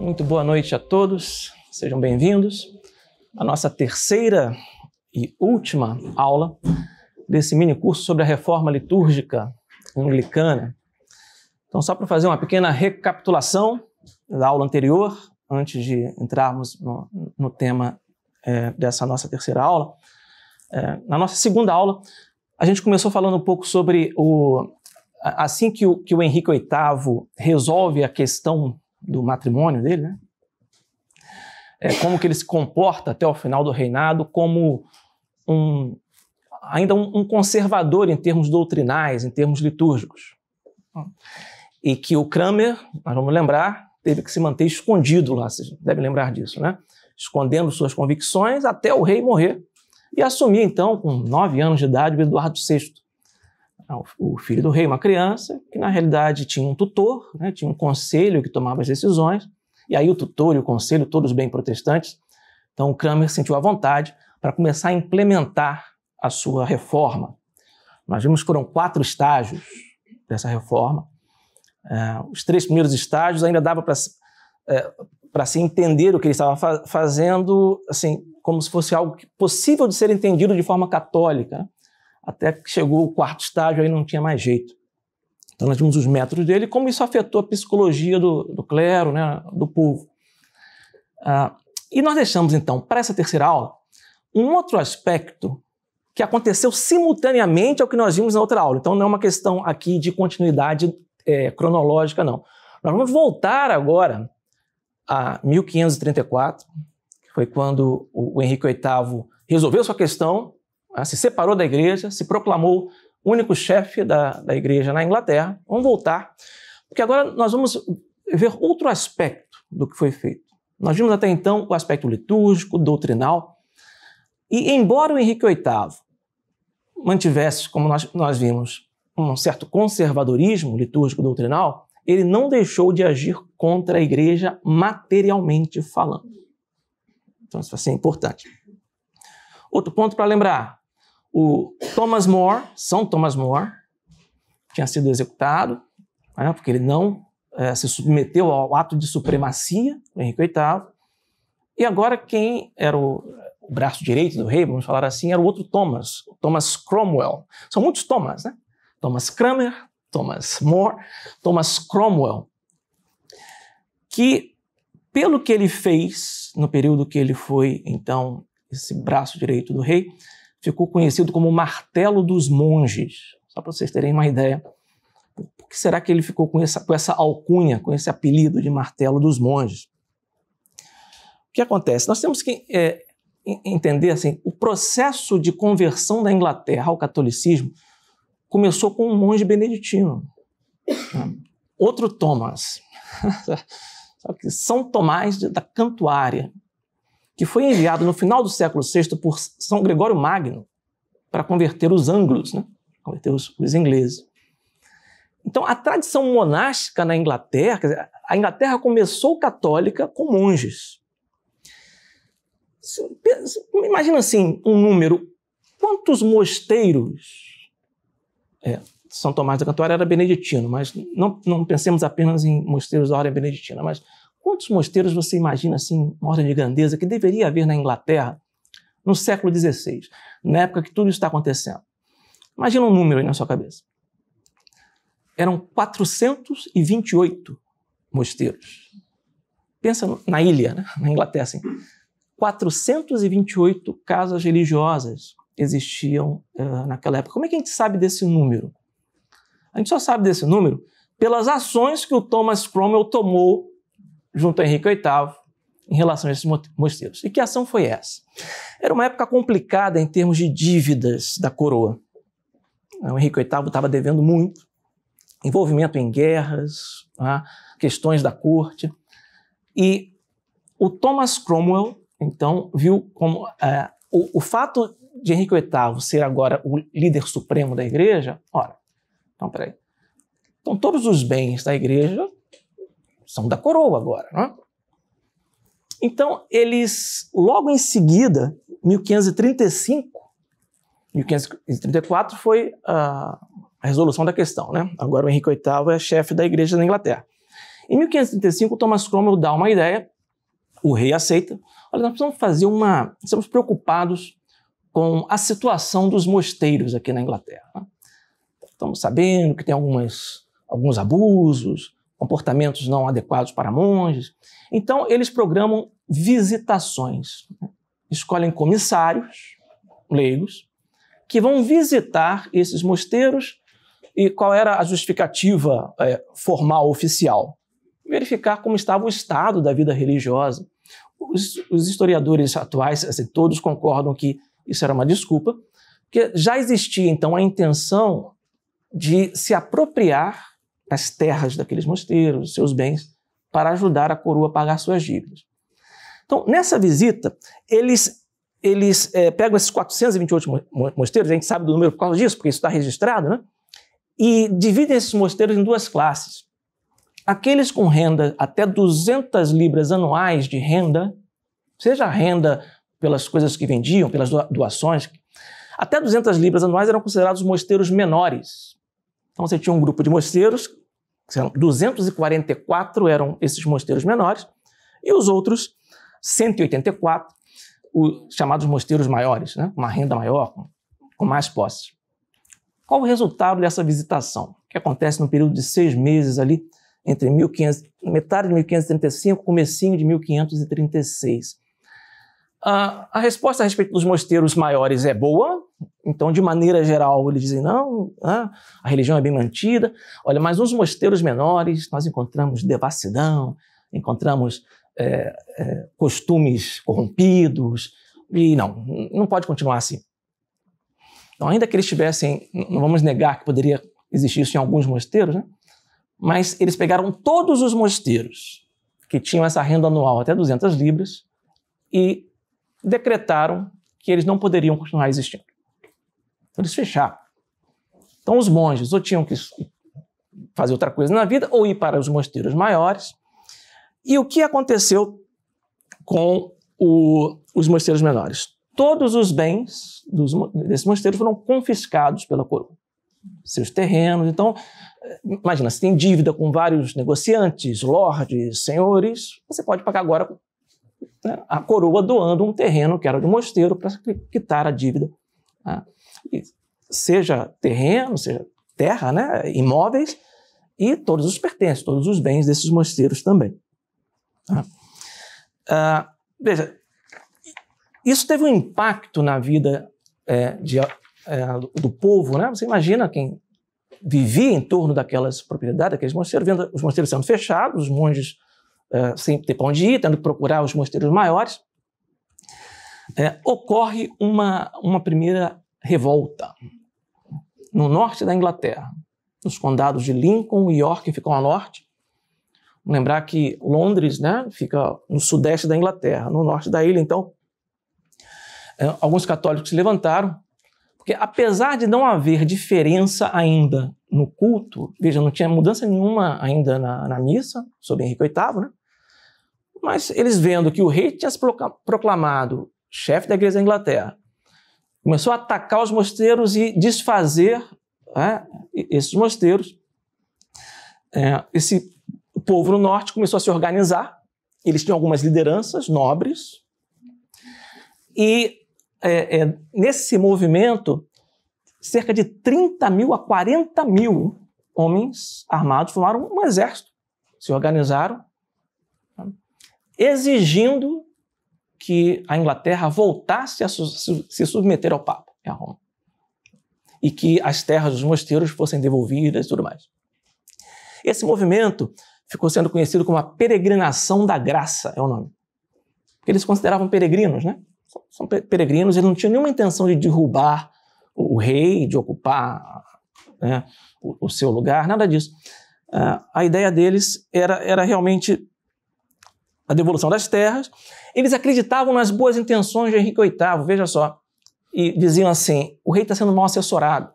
Muito boa noite a todos, sejam bem-vindos à nossa terceira e última aula desse mini curso sobre a reforma litúrgica anglicana. Então, só para fazer uma pequena recapitulação da aula anterior, antes de entrarmos no tema dessa nossa terceira aula. Na nossa segunda aula, a gente começou falando um pouco sobre assim que o Henrique VIII resolve a questão do matrimônio dele, né? Como que ele se comporta até o final do reinado como ainda um conservador em termos doutrinais, em termos litúrgicos. E que o Cranmer, nós vamos lembrar, teve que se manter escondido lá, vocês devem lembrar disso, né? Escondendo suas convicções até o rei morrer. E assumir, então, com 9 anos de idade, o Eduardo VI, o filho do rei, uma criança, que na realidade tinha um tutor, né? Tinha um conselho que tomava as decisões, e aí o tutor e o conselho, todos bem protestantes. Então o Cranmer sentiu a vontade para começar a implementar a sua reforma. Nós vimos que foram 4 estágios dessa reforma. Os 3 primeiros estágios ainda dava para se entender o que ele estava fazendo, assim, como se fosse algo possível de ser entendido de forma católica, né? Até que chegou o 4º estágio, aí não tinha mais jeito. Então nós vimos os métodos dele e como isso afetou a psicologia do clero, né, do povo. E nós deixamos, então, para essa terceira aula, um outro aspecto que aconteceu simultaneamente ao que nós vimos na outra aula. Então não é uma questão aqui de continuidade cronológica, não. Nós vamos voltar agora a 1534, que foi quando o Henrique VIII resolveu sua questão, se separou da igreja, se proclamou único chefe da igreja na Inglaterra. Vamos voltar, porque agora nós vamos ver outro aspecto do que foi feito. Nós vimos até então o aspecto litúrgico, doutrinal, e embora o Henrique VIII mantivesse, como nós vimos, um certo conservadorismo litúrgico doutrinal, ele não deixou de agir contra a igreja materialmente falando. Então isso vai ser importante. Outro ponto para lembrar, o São Thomas More, tinha sido executado, né, porque ele não se submeteu ao ato de supremacia do Henrique VIII, e agora quem era o braço direito do rei, vamos falar assim, era o outro Thomas, o Thomas Cromwell. São muitos Thomas, né? Thomas Cranmer, Thomas More, Thomas Cromwell, que, pelo que ele fez no período que ele foi, então, esse braço direito do rei, ficou conhecido como o martelo dos monges. Só para vocês terem uma ideia. Por que será que ele ficou com essa alcunha, com esse apelido de martelo dos monges? O que acontece? Nós temos que entender assim, o processo de conversão da Inglaterra ao catolicismo começou com um monge beneditino. Outro Thomas. Só que São Tomás da Cantuária, que foi enviado no final do século VI por São Gregório Magno para converter os anglos, né? Converter os ingleses. Então, a tradição monástica na Inglaterra, quer dizer, a Inglaterra começou católica com monges. Imagina assim, um número. Quantos mosteiros? São Tomás da Cantuária era beneditino, mas não pensemos apenas em mosteiros da ordem beneditina, mas quantos mosteiros você imagina, assim, uma ordem de grandeza que deveria haver na Inglaterra no século XVI, na época que tudo isso está acontecendo? Imagina um número aí na sua cabeça. Eram 428 mosteiros. Pensa na ilha, né? Na Inglaterra, assim. 428 casas religiosas existiam naquela época. Como é que a gente sabe desse número? A gente só sabe desse número pelas ações que o Thomas Cromwell tomou junto a Henrique VIII em relação a esses mosteiros. E que ação foi essa? Era uma época complicada em termos de dívidas da coroa. O Henrique VIII estava devendo muito, envolvimento em guerras, questões da corte. E o Thomas Cromwell, então, viu como o fato de Henrique VIII ser agora o líder supremo da igreja, então, peraí. Então, todos os bens da igreja são da coroa agora, não é? Então, eles, logo em seguida, 1535, 1534 foi a resolução da questão, né? Agora o Henrique VIII é chefe da igreja da Inglaterra. Em 1535, Thomas Cromwell dá uma ideia, o rei aceita. Olha, nós precisamos fazer estamos preocupados com a situação dos mosteiros aqui na Inglaterra. Estamos sabendo que tem alguns abusos, comportamentos não adequados para monges. Então, eles programam visitações. Escolhem comissários leigos que vão visitar esses mosteiros. E qual era a justificativa formal, oficial? Verificar como estava o estado da vida religiosa. Os historiadores atuais, assim, todos concordam que isso era uma desculpa, porque já existia, então, a intenção de se apropriar das terras daqueles mosteiros, dos seus bens, para ajudar a coroa a pagar suas dívidas. Então, nessa visita, eles pegam esses 428 mosteiros, a gente sabe do número por causa disso, porque isso está registrado, né? E dividem esses mosteiros em duas classes. Aqueles com renda até 200 libras anuais de renda, seja a renda pelas coisas que vendiam, pelas doações, até 200 libras anuais eram considerados mosteiros menores. Então você tinha um grupo de mosteiros, 244 eram esses mosteiros menores, e os outros 184, os chamados mosteiros maiores, né? Uma renda maior, com mais posse. Qual o resultado dessa visitação? Que acontece no período de 6 meses ali, entre metade de 1535 e comecinho de 1536. A resposta a respeito dos mosteiros maiores é boa. Então, de maneira geral, eles dizem, não, a religião é bem mantida. Olha, mas nos mosteiros menores nós encontramos devassidão, encontramos costumes corrompidos, e não pode continuar assim. Então, ainda que eles tivessem, não vamos negar que poderia existir isso em alguns mosteiros, né? Mas eles pegaram todos os mosteiros que tinham essa renda anual até 200 libras e decretaram que eles não poderiam continuar existindo. Então, eles fecharam. Então, os monges ou tinham que fazer outra coisa na vida ou ir para os mosteiros maiores. E o que aconteceu com os mosteiros menores? Todos os bens desses mosteiros foram confiscados pela coroa. Seus terrenos. Então, imagina, se tem dívida com vários negociantes, lordes, senhores, você pode pagar agora, né, a coroa doando um terreno que era de mosteiro para quitar a dívida. Né? Seja terreno, seja terra, né, imóveis e todos os pertences, todos os bens desses mosteiros também. Veja, isso teve um impacto na vida do povo, né? Você imagina quem vivia em torno daquelas propriedades, daqueles mosteiros, vendo os mosteiros sendo fechados, os monges sem ter para onde ir, tendo que procurar os mosteiros maiores. Ocorre uma primeira revolta no norte da Inglaterra, nos condados de Lincoln e York, que ficam a norte. Vamos lembrar que Londres, né, fica no sudeste da Inglaterra, no norte da ilha. Então, alguns católicos se levantaram, porque apesar de não haver diferença ainda no culto, veja, não tinha mudança nenhuma ainda na missa, sob Henrique VIII, né? Mas eles vendo que o rei tinha se proclamado chefe da igreja da Inglaterra, começou a atacar os mosteiros e desfazer esses mosteiros. Esse povo no norte começou a se organizar, eles tinham algumas lideranças nobres, e nesse movimento, cerca de 30 mil a 40 mil homens armados formaram um exército, se organizaram, exigindo que a Inglaterra voltasse a se submeter ao Papa, a Roma, e que as terras dos mosteiros fossem devolvidas e tudo mais. Esse movimento ficou sendo conhecido como a Peregrinação da Graça, é o nome. Porque eles se consideravam peregrinos, né? São peregrinos, eles não tinham nenhuma intenção de derrubar o rei, de ocupar, né, o seu lugar, nada disso. A ideia deles era realmente a devolução das terras. Eles acreditavam nas boas intenções de Henrique VIII, veja só, e diziam assim, o rei está sendo mal assessorado.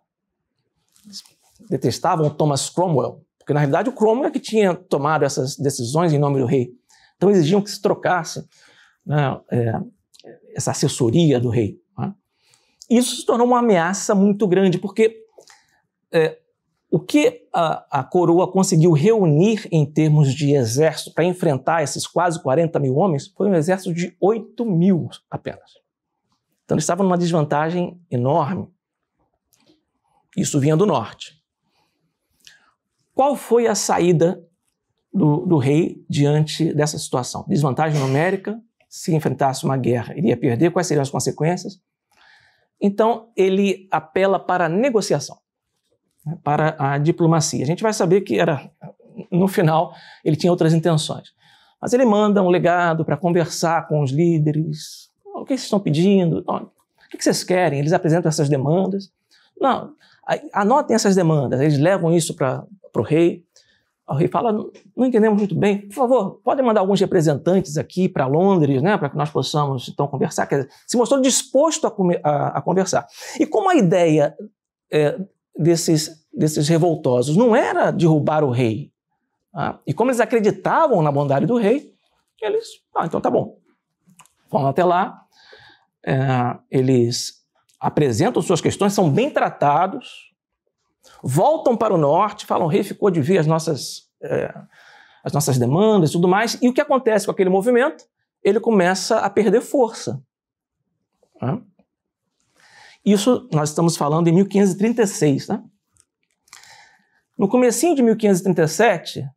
Eles detestavam o Thomas Cromwell, porque na realidade o Cromwell é que tinha tomado essas decisões em nome do rei. Então exigiam que se trocasse, né, essa assessoria do rei. Né? Isso se tornou uma ameaça muito grande, porque O que a coroa conseguiu reunir em termos de exército para enfrentar esses quase 40 mil homens foi um exército de 8 mil apenas. Então eles estavam numa desvantagem enorme. Isso vinha do norte. Qual foi a saída do rei diante dessa situação? Desvantagem numérica, se enfrentasse uma guerra, iria perder, quais seriam as consequências? Então ele apela para a negociação, para a diplomacia. A gente vai saber que no final ele tinha outras intenções. Mas ele manda um legado para conversar com os líderes. O que vocês estão pedindo? O que vocês querem? Eles apresentam essas demandas. Não, anotem essas demandas. Eles levam isso para o rei. O rei fala, não entendemos muito bem. Por favor, podem mandar alguns representantes aqui para Londres, né, para que nós possamos então conversar. Quer dizer, se mostrou disposto a conversar. E como a ideia desses revoltosos não era derrubar o rei, e como eles acreditavam na bondade do rei, eles, então tá bom. Vão até lá, eles apresentam suas questões, são bem tratados, voltam para o norte, falam, o rei ficou de ver as nossas demandas e tudo mais, e o que acontece com aquele movimento? Ele começa a perder força. Isso nós estamos falando em 1536, né? No comecinho de 1537,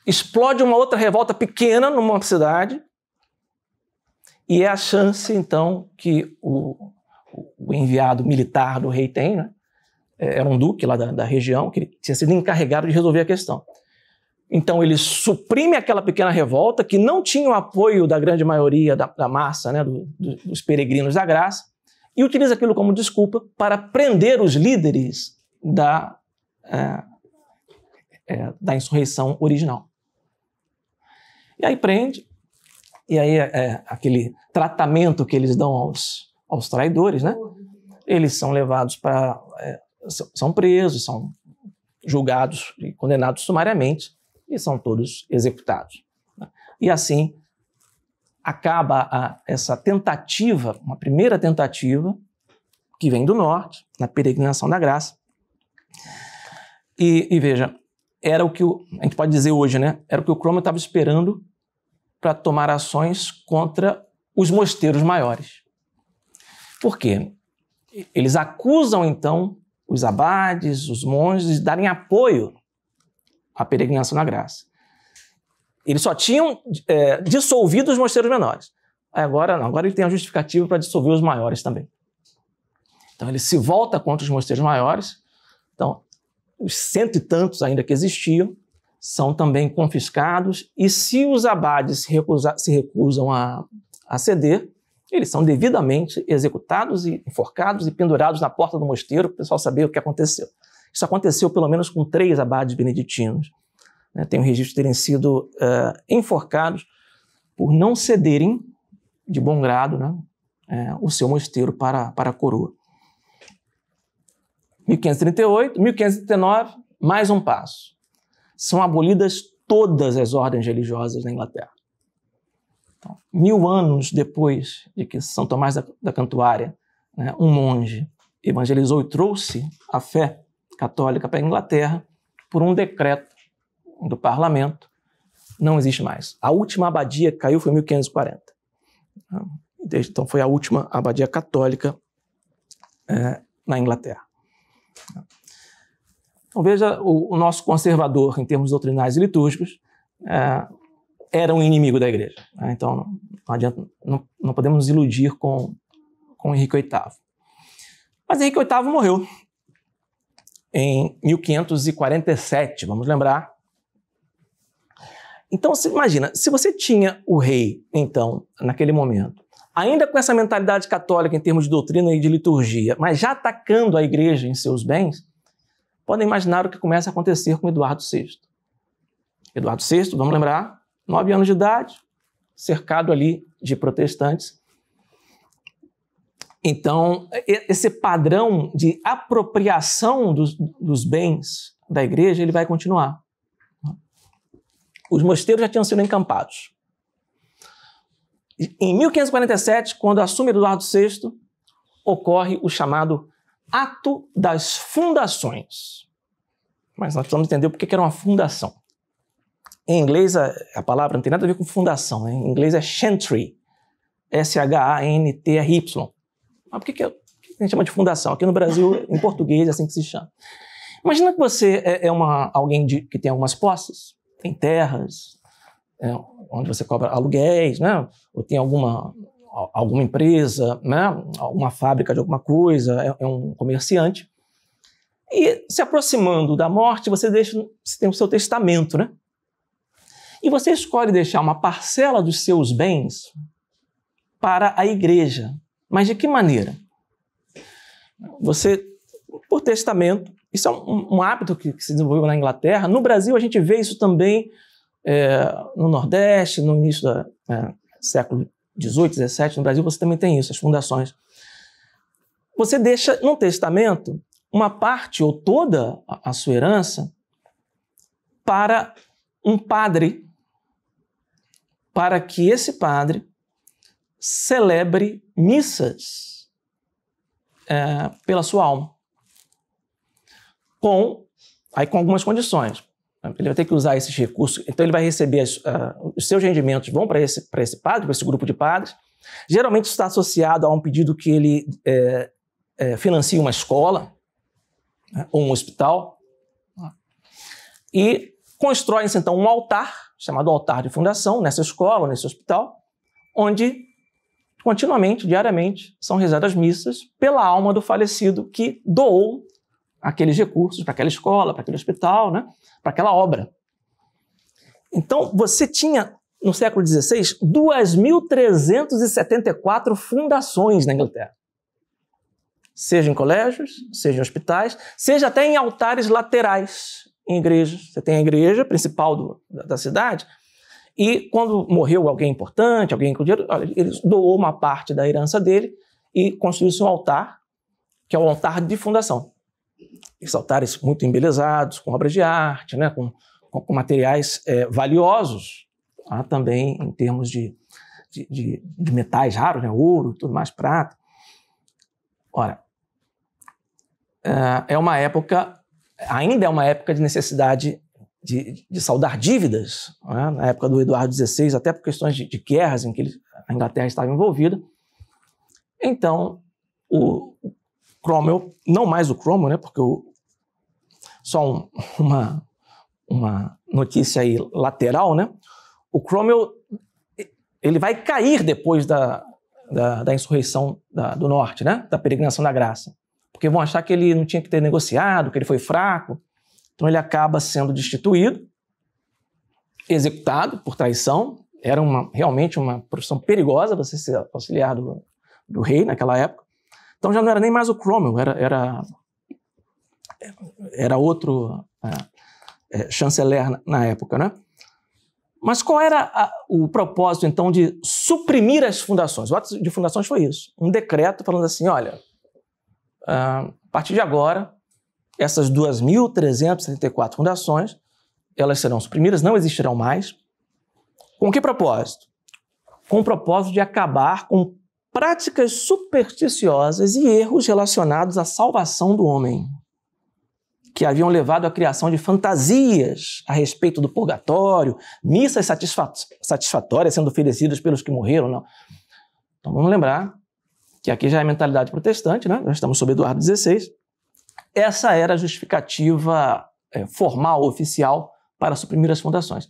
explode uma outra revolta pequena numa cidade, e é a chance, então, que o enviado militar do rei tem, né? Era um duque lá da região, que tinha sido encarregado de resolver a questão. Então ele suprime aquela pequena revolta, que não tinha o apoio da grande maioria da massa, né, dos peregrinos da graça, e utiliza aquilo como desculpa para prender os líderes da insurreição original. E aí prende, e aí aquele tratamento que eles dão aos traidores, né? Eles são levados são presos, são julgados e condenados sumariamente e são todos executados. E assim acaba essa tentativa, uma primeira tentativa, que vem do norte, na peregrinação da graça. E veja, era o que a gente pode dizer hoje, né? Era o que o Cromwell estava esperando para tomar ações contra os mosteiros maiores. Por quê? Eles acusam, então, os abades, os monges, de darem apoio à peregrinação da graça. Eles só tinham dissolvido os mosteiros menores. Agora não, agora ele tem a justificativa para dissolver os maiores também. Então ele se volta contra os mosteiros maiores. Então, os 100 e tantos ainda que existiam são também confiscados, e se os abades se recusam a ceder, eles são devidamente executados e enforcados e pendurados na porta do mosteiro para o pessoal saber o que aconteceu. Isso aconteceu pelo menos com 3 abades beneditinos. Tem o registro de terem sido enforcados por não cederem de bom grado, né, o seu mosteiro para a coroa. 1538, 1539, mais um passo. São abolidas todas as ordens religiosas na Inglaterra. Então, 1000 anos depois de que São Tomás da Cantuária, né, um monge, evangelizou e trouxe a fé católica para a Inglaterra, por um decreto do parlamento, não existe mais. A última abadia que caiu foi em 1540. Então foi a última abadia católica na Inglaterra. Então veja, o nosso conservador em termos doutrinais e litúrgicos era um inimigo da igreja. Então não adianta, não podemos nos iludir com Henrique VIII. Mas Henrique VIII morreu em 1547, vamos lembrar. Então, imagina, se você tinha o rei, então, naquele momento, ainda com essa mentalidade católica em termos de doutrina e de liturgia, mas já atacando a igreja em seus bens, podem imaginar o que começa a acontecer com Eduardo VI. Eduardo VI, vamos lembrar, 9 anos de idade, cercado ali de protestantes. Então, esse padrão de apropriação dos bens da igreja, ele vai continuar. Os mosteiros já tinham sido encampados. Em 1547, quando assume Eduardo VI, ocorre o chamado Ato das Fundações. mas nós precisamos entender o que era uma fundação. Em inglês, a palavra não tem nada a ver com fundação, né? Em inglês é chantry, S-H-A-N-T-R-Y. Mas por que a gente chama de fundação? Aqui no Brasil, em português, é assim que se chama. Imagina que você é alguém que tem algumas posses, tem terras, onde você cobra aluguéis, né? Ou tem alguma empresa, né? Alguma fábrica de alguma coisa, é um comerciante. E se aproximando da morte, você tem o seu testamento, né? E você escolhe deixar uma parcela dos seus bens para a igreja. Mas de que maneira? Você, por testamento, isso é um hábito que se desenvolveu na Inglaterra. No Brasil, a gente vê isso também no Nordeste, no início do século XVIII, XVII. No Brasil, você também tem isso, as fundações. Você deixa, num testamento, uma parte ou toda a sua herança para um padre, para que esse padre celebre missas pela sua alma, com algumas condições. Ele vai ter que usar esses recursos, então ele vai receber os seus rendimentos, vão para esse padre, para esse grupo de padres. Geralmente está associado a um pedido que ele financie uma escola, né, ou um hospital, e constrói-se então um altar, chamado altar de fundação, nessa escola, nesse hospital, onde continuamente, diariamente, são rezadas missas pela alma do falecido que doou aqueles recursos para aquela escola, para aquele hospital, né, para aquela obra. Então, você tinha, no século XVI, 2.374 fundações na Inglaterra. Seja em colégios, seja em hospitais, seja até em altares laterais em igrejas. Você tem a igreja principal da cidade, e quando morreu alguém importante, alguém com dinheiro, ele doou uma parte da herança dele e construiu-se um altar, que é o altar de fundação. Esses altares muito embelezados, com obras de arte, né, com materiais valiosos, também em termos de metais raros, né, ouro, tudo mais, prata. Ora, ainda é uma época de necessidade de saldar dívidas, né? Na época do Eduardo XVI, até por questões de guerras em que a Inglaterra estava envolvida. Então, o Cromwell, não mais o Cromwell, né? Porque só uma notícia aí lateral, né? O Cromwell, ele vai cair depois da insurreição do Norte, né? Da peregrinação da graça, porque vão achar que ele não tinha que ter negociado, que ele foi fraco. Então ele acaba sendo destituído, executado por traição. Era realmente uma profissão perigosa você ser auxiliar do rei naquela época. Então já não era nem mais o Cromwell, era outro chanceler na época, né? Mas qual era o propósito, então, de suprimir as fundações? O ato de fundações foi isso. Um decreto falando assim, olha, a partir de agora, essas 2.374 fundações, elas serão suprimidas, não existirão mais. Com que propósito? Com o propósito de acabar com práticas supersticiosas e erros relacionados à salvação do homem, que haviam levado à criação de fantasias a respeito do purgatório, missas satisfatórias sendo oferecidas pelos que morreram. Não. Então vamos lembrar que aqui já é a mentalidade protestante, né? Nós estamos sob Eduardo XVI. Essa era a justificativa formal, oficial, para suprimir as fundações.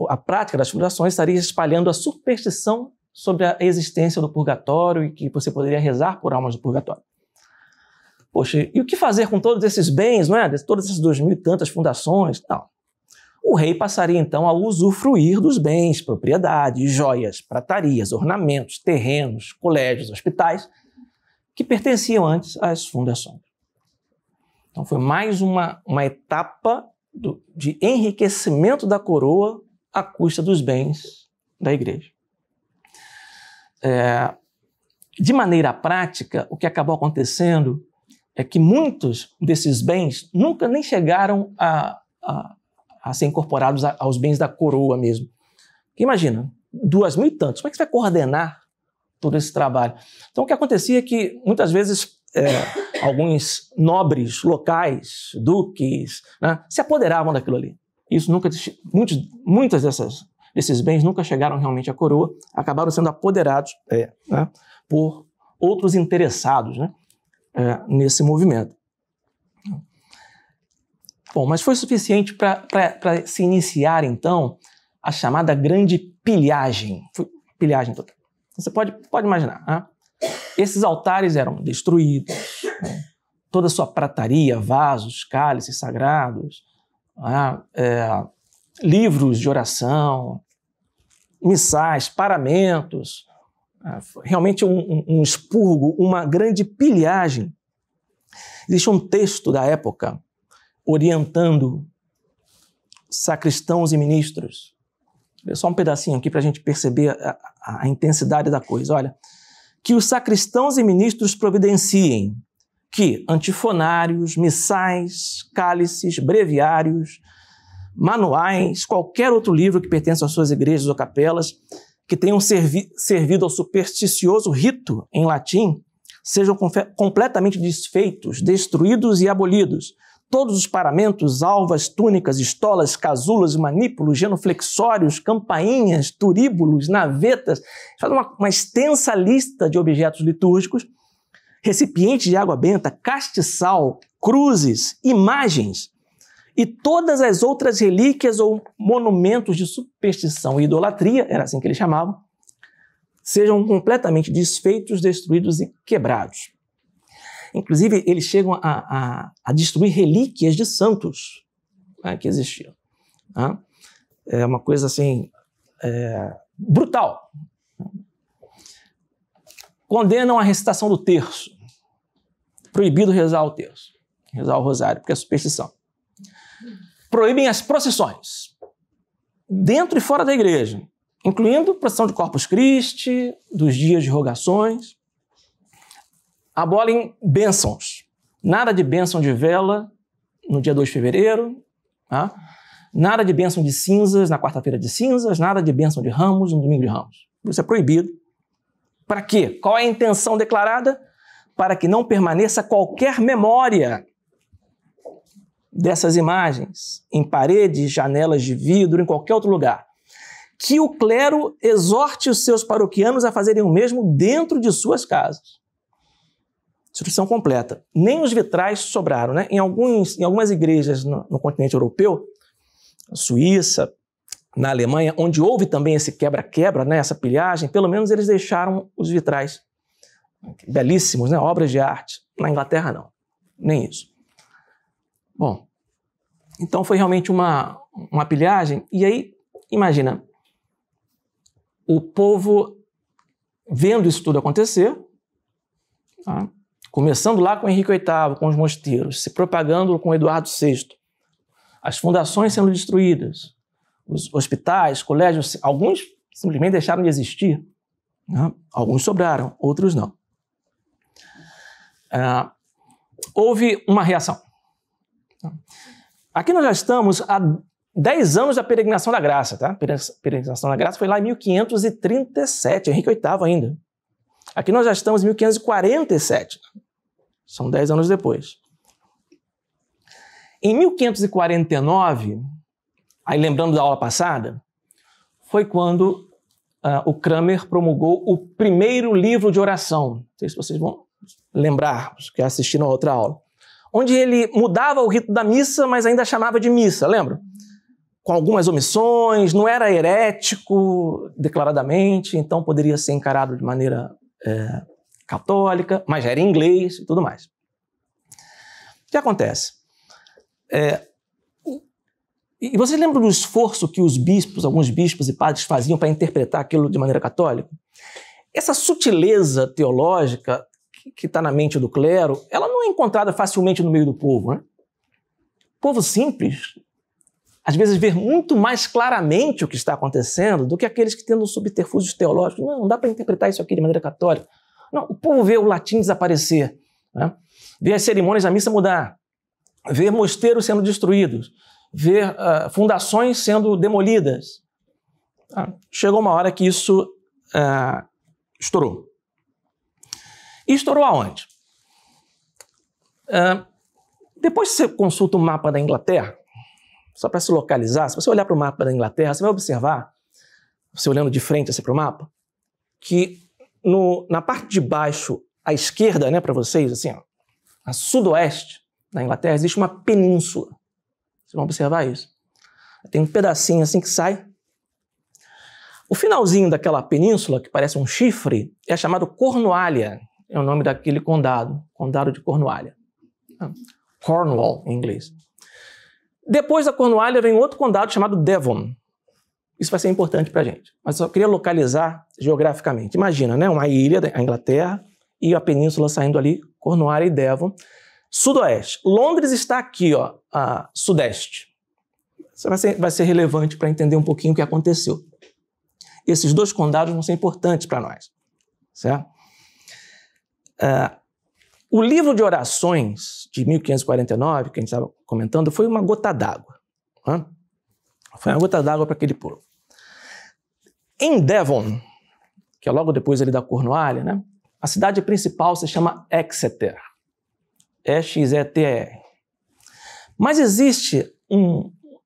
A prática das fundações estaria espalhando a superstição sobre a existência do purgatório e que você poderia rezar por almas do purgatório. Poxa, e o que fazer com todos esses bens, não é? Todas essas 2.000 e tantas fundações? Não. O rei passaria então a usufruir dos bens, propriedades, joias, pratarias, ornamentos, terrenos, colégios, hospitais, que pertenciam antes às fundações. Então foi mais uma etapa de enriquecimento da coroa à custa dos bens da igreja. De maneira prática, o que acabou acontecendo é que muitos desses bens nunca nem chegaram a ser incorporados aos bens da coroa mesmo. Porque imagina, 2.000 e tantos, como é que você vai coordenar todo esse trabalho? Então o que acontecia é que muitas vezes alguns nobres locais, duques, né, se apoderavam daquilo ali. Isso nunca, muitas desses bens nunca chegaram realmente à coroa, acabaram sendo apoderados né, por outros interessados, né, nesse movimento. Bom, mas foi suficiente para se iniciar, então, a chamada Grande Pilhagem. Pilhagem total. Você pode imaginar, né? Esses altares eram destruídos, né? Toda a sua prataria, vasos, cálices sagrados, né? Livros de oração, missais, paramentos, realmente um expurgo, uma grande pilhagem. Existe um texto da época orientando sacristãos e ministros. Vou só um pedacinho aqui para a gente perceber a intensidade da coisa. Olha, que os sacristãos e ministros providenciem que antifonários, missais, cálices, breviários, manuais, qualquer outro livro que pertença às suas igrejas ou capelas, que tenham servido ao supersticioso rito em latim, sejam completamente desfeitos, destruídos e abolidos. Todos os paramentos, alvas, túnicas, estolas, casulas, manípulos, genuflexórios, campainhas, turíbulos, navetas, faz uma extensa lista de objetos litúrgicos, recipientes de água benta, castiçal, cruzes, imagens e todas as outras relíquias ou monumentos de superstição e idolatria, era assim que eles chamavam, sejam completamente desfeitos, destruídos e quebrados. Inclusive, eles chegam a destruir relíquias de santos, né, que existiam. Né? É uma coisa assim, brutal. Condenam a recitação do terço. Proibido rezar o terço, rezar o rosário, porque é superstição. Proíbem as procissões, dentro e fora da igreja, incluindo procissão de Corpus Christi, dos dias de rogações. Abolem bênçãos. Nada de bênção de vela no dia 2 de fevereiro, tá? Nada de bênção de cinzas na quarta-feira de cinzas, nada de bênção de ramos no domingo de ramos. Isso é proibido. Para quê? Qual é a intenção declarada? Para que não permaneça qualquer memória dessas imagens em paredes, janelas de vidro, em qualquer outro lugar. Que o clero exorte os seus paroquianos a fazerem o mesmo dentro de suas casas. Destruição completa. Nem os vitrais sobraram, né? Em algumas igrejas no continente europeu, na Suíça, na Alemanha, onde houve também esse quebra-quebra, né? Essa pilhagem, pelo menos eles deixaram os vitrais belíssimos, né? Obras de arte. Na Inglaterra, não. Nem isso. Bom, então foi realmente uma pilhagem. E aí, imagina, o povo vendo isso tudo acontecer, tá? Começando lá com Henrique VIII, com os mosteiros, se propagando com Eduardo VI, as fundações sendo destruídas, os hospitais, colégios, alguns simplesmente deixaram de existir, né? Alguns sobraram, outros não. Houve uma reação. Aqui nós já estamos há 10 anos da peregrinação da graça, tá? A peregrinação da graça foi lá em 1537, Henrique VIII ainda. Aqui nós já estamos em 1547, são 10 anos depois. Em 1549, aí lembrando da aula passada, foi quando o Cranmer promulgou o primeiro livro de oração. Não sei se vocês vão lembrar, os que assistiram a outra aula. Onde ele mudava o rito da missa, mas ainda chamava de missa, lembra? Com algumas omissões, não era herético declaradamente, então poderia ser encarado de maneira católica, mas era em inglês e tudo mais. O que acontece? E vocês lembram do esforço que os bispos, alguns bispos e padres faziam para interpretar aquilo de maneira católica? Essa sutileza teológica que está na mente do clero, ela não é encontrada facilmente no meio do povo, né? O povo simples, às vezes, vê muito mais claramente o que está acontecendo do que aqueles que têm subterfúgios teológicos. Não dá para interpretar isso aqui de maneira católica. Não, o povo vê o latim desaparecer, né? Vê as cerimônias da missa mudar, vê mosteiros sendo destruídos, vê fundações sendo demolidas. Chegou uma hora que isso estourou. E estourou aonde? Depois que você consulta o mapa da Inglaterra, só para se localizar, se você olhar para o mapa da Inglaterra, você vai observar, você olhando de frente assim, para o mapa, que na parte de baixo, à esquerda, né, para vocês, assim, ó, a sudoeste da Inglaterra, existe uma península. Vocês vão observar isso. Tem um pedacinho assim que sai. O finalzinho daquela península, que parece um chifre, é chamado Cornualha. É o nome daquele condado, Condado de Cornualha. Cornwall, em inglês. Depois da Cornualha vem outro condado chamado Devon. Isso vai ser importante para a gente. Mas eu só queria localizar geograficamente. Imagina, né? Uma ilha, a Inglaterra, e a península saindo ali, Cornualha e Devon. Sudoeste. Londres está aqui, ó, a sudeste. Isso vai ser relevante para entender um pouquinho o que aconteceu. Esses dois condados vão ser importantes para nós. Certo? O livro de orações de 1549, que a gente estava comentando, foi uma gota d'água. Né? Foi uma gota d'água para aquele povo. Em Devon, que é logo depois ali da Cornualha, né? A cidade principal se chama Exeter. E-X-E-T-E-R. Mas existe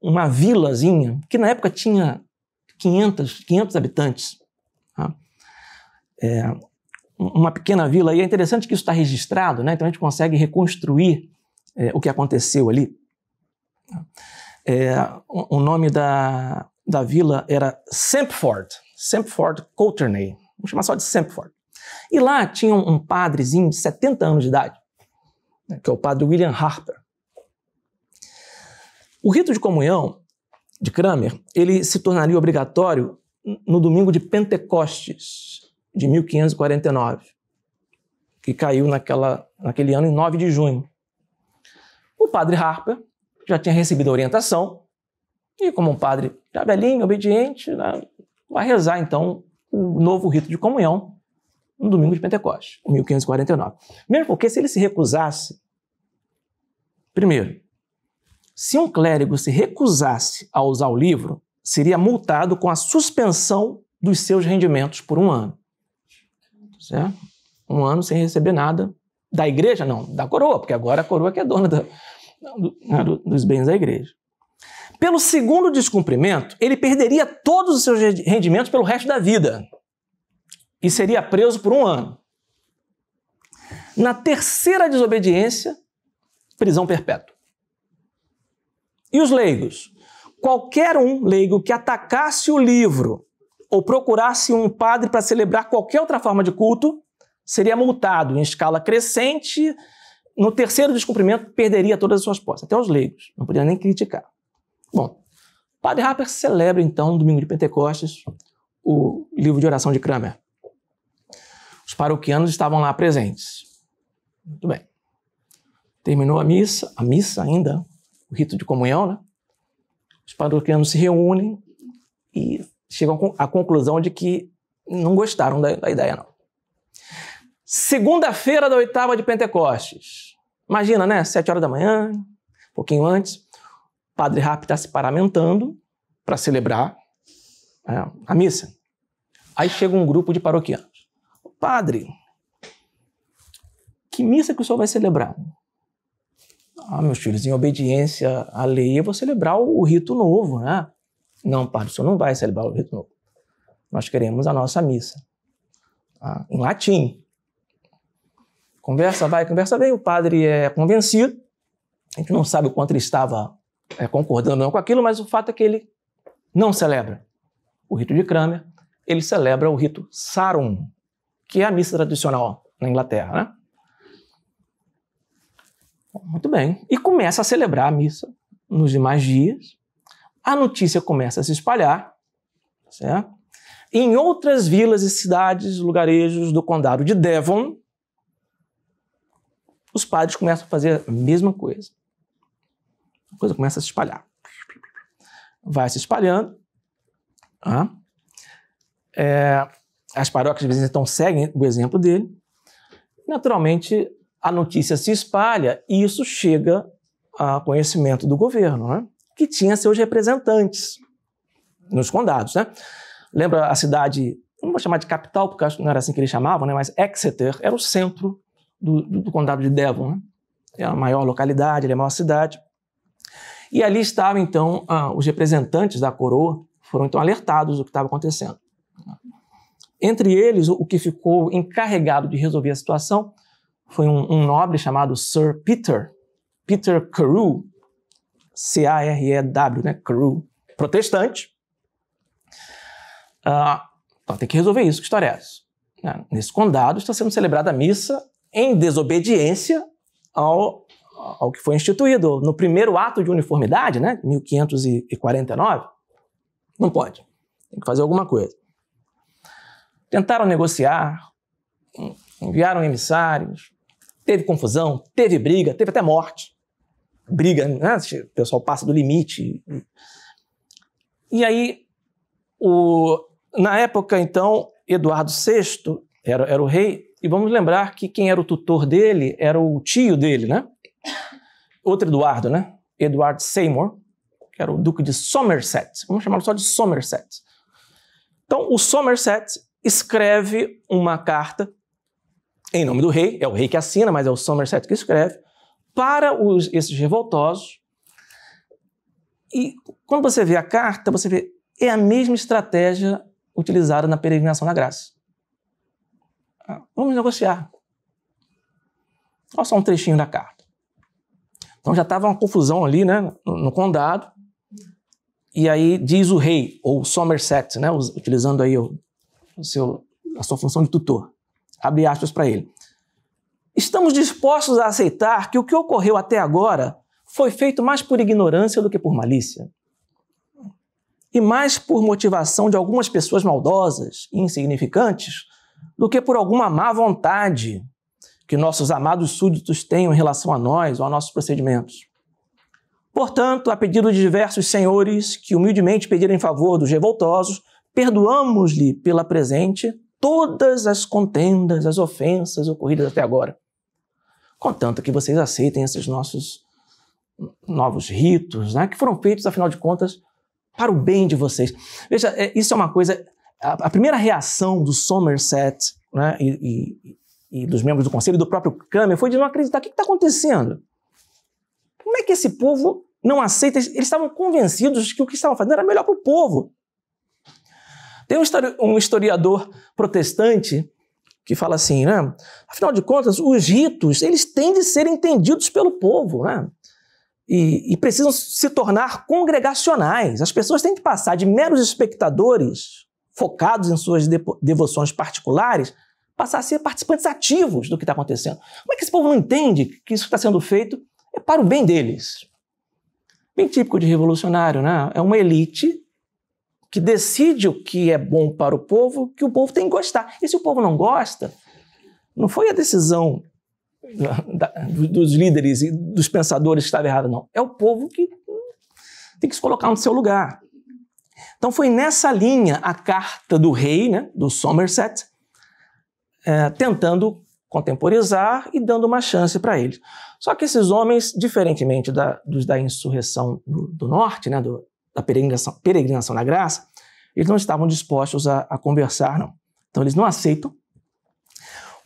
uma vilazinha que na época tinha 500 habitantes. Tá? Uma pequena vila, e é interessante que isso está registrado, né? Então a gente consegue reconstruir o que aconteceu ali. O nome da vila era Sempford Courtenay, vamos chamar só de Sempford. E lá tinha um padrezinho de 70 anos de idade, né, que é o padre William Harper. O rito de comunhão de Cranmer, ele se tornaria obrigatório no domingo de Pentecostes, de 1549, que caiu naquele ano em 9 de junho. O padre Harper já tinha recebido a orientação e, como um padre já velhinho, obediente, né, vai rezar, então, o novo rito de comunhão no domingo de Pentecostes, 1549. Mesmo porque, se ele se recusasse, primeiro, se um clérigo se recusasse a usar o livro, seria multado com a suspensão dos seus rendimentos por 1 ano. Certo? 1 ano sem receber nada da igreja, não, da coroa, porque agora a coroa que é dona dos bens da igreja. Pelo segundo descumprimento, ele perderia todos os seus rendimentos pelo resto da vida e seria preso por 1 ano. Na terceira desobediência, prisão perpétua. E os leigos? Qualquer leigo que atacasse o livro ou procurasse um padre para celebrar qualquer outra forma de culto, seria multado em escala crescente. No terceiro descumprimento, perderia todas as suas posses, até os leigos, não podia nem criticar. Bom, o padre Harper celebra, então, no domingo de Pentecostes, o livro de oração de Cranmer. Os paroquianos estavam lá presentes. Muito bem. Terminou a missa ainda, o rito de comunhão, né? Os paroquianos se reúnem e chegam à conclusão de que não gostaram da ideia, não. Segunda-feira da 8ª de Pentecostes. Imagina, né? 7 horas da manhã, um pouquinho antes, o padre Harper está se paramentando para celebrar a missa. Aí chega um grupo de paroquianos. Padre, que missa que o senhor vai celebrar? Meus filhos, em obediência à lei, eu vou celebrar o rito novo, né? Não, padre, o senhor não vai celebrar o rito novo. Nós queremos a nossa missa. Em latim. Conversa vai, conversa vem, o padre é convencido. A gente não sabe o quanto ele estava concordando não com aquilo, mas o fato é que ele não celebra o rito de Cranmer, ele celebra o rito Sarum, que é a missa tradicional na Inglaterra, né? Muito bem. E começa a celebrar a missa nos demais dias. A notícia começa a se espalhar, certo? E em outras vilas e cidades, lugarejos do condado de Devon, os padres começam a fazer a mesma coisa. A coisa começa a se espalhar. Vai se espalhando. As paróquias de vezes então seguem o exemplo dele. Naturalmente, a notícia se espalha e isso chega a conhecimento do governo, né? Que tinha seus representantes nos condados, né? Lembra a cidade, não vou chamar de capital, porque acho que não era assim que eles chamavam, né? Mas Exeter era o centro do condado de Devon, né? é a maior localidade, é a maior cidade. E ali estavam, então, os representantes da coroa, foram então alertados do que estava acontecendo. Entre eles, o que ficou encarregado de resolver a situação foi um nobre chamado Sir Peter Carew, C-A-R-E-W, né? Carew, protestante. Então tem que resolver isso, que história é essa? Nesse condado está sendo celebrada a missa em desobediência ao que foi instituído no primeiro ato de uniformidade, né? 1549. Não pode. Tem que fazer alguma coisa. Tentaram negociar, enviaram emissários, teve confusão, teve briga, teve até morte. Briga, né? O pessoal passa do limite. E aí, na época, então, Eduardo VI era o rei, e vamos lembrar que quem era o tutor dele era o tio dele, né? Outro Eduardo, né? Edward Seymour, que era o duque de Somerset. Vamos chamá-lo só de Somerset. Então, o Somerset escreve uma carta em nome do rei, é o rei que assina, mas é o Somerset que escreve, para esses revoltosos. E quando você vê a carta, você vê, é a mesma estratégia utilizada na peregrinação da graça. Vamos negociar. Olha só um trechinho da carta. Então já estava uma confusão ali, né, no condado. E aí diz o rei, ou Somerset, né, utilizando aí a sua função de tutor. Abre aspas para ele. Estamos dispostos a aceitar que o que ocorreu até agora foi feito mais por ignorância do que por malícia. E mais por motivação de algumas pessoas maldosas e insignificantes do que por alguma má vontade que nossos amados súditos tenham em relação a nós ou a nossos procedimentos. Portanto, a pedido de diversos senhores que humildemente pediram em favor dos revoltosos, perdoamos-lhe pela presente todas as contendas, as ofensas ocorridas até agora. Contanto que vocês aceitem esses nossos novos ritos, né, que foram feitos, afinal de contas, para o bem de vocês. Veja, isso é uma coisa... A primeira reação do Somerset, né, e dos membros do conselho, e do próprio Cranmer, foi de não acreditar. O que está acontecendo? Como é que esse povo não aceita? Eles estavam convencidos de que o que estavam fazendo era melhor para o povo. Tem um historiador protestante que fala assim, né? Afinal de contas, os ritos, eles têm de ser entendidos pelo povo, né? E precisam se tornar congregacionais. As pessoas têm de passar de meros espectadores focados em suas devoções particulares, passar a ser participantes ativos do que está acontecendo. Como é que esse povo não entende que isso que está sendo feito é para o bem deles? Bem típico de revolucionário, né? É uma elite que decide o que é bom para o povo, que o povo tem que gostar. E se o povo não gosta, não foi a decisão dos líderes e dos pensadores que estava errada, não. É o povo que tem que se colocar no seu lugar. Então foi nessa linha a carta do rei, né, do Somerset, tentando contemporizar e dando uma chance para eles. Só que esses homens, diferentemente dos da insurreição do norte, né, da peregrinação na graça, eles não estavam dispostos a conversar, não. Então eles não aceitam.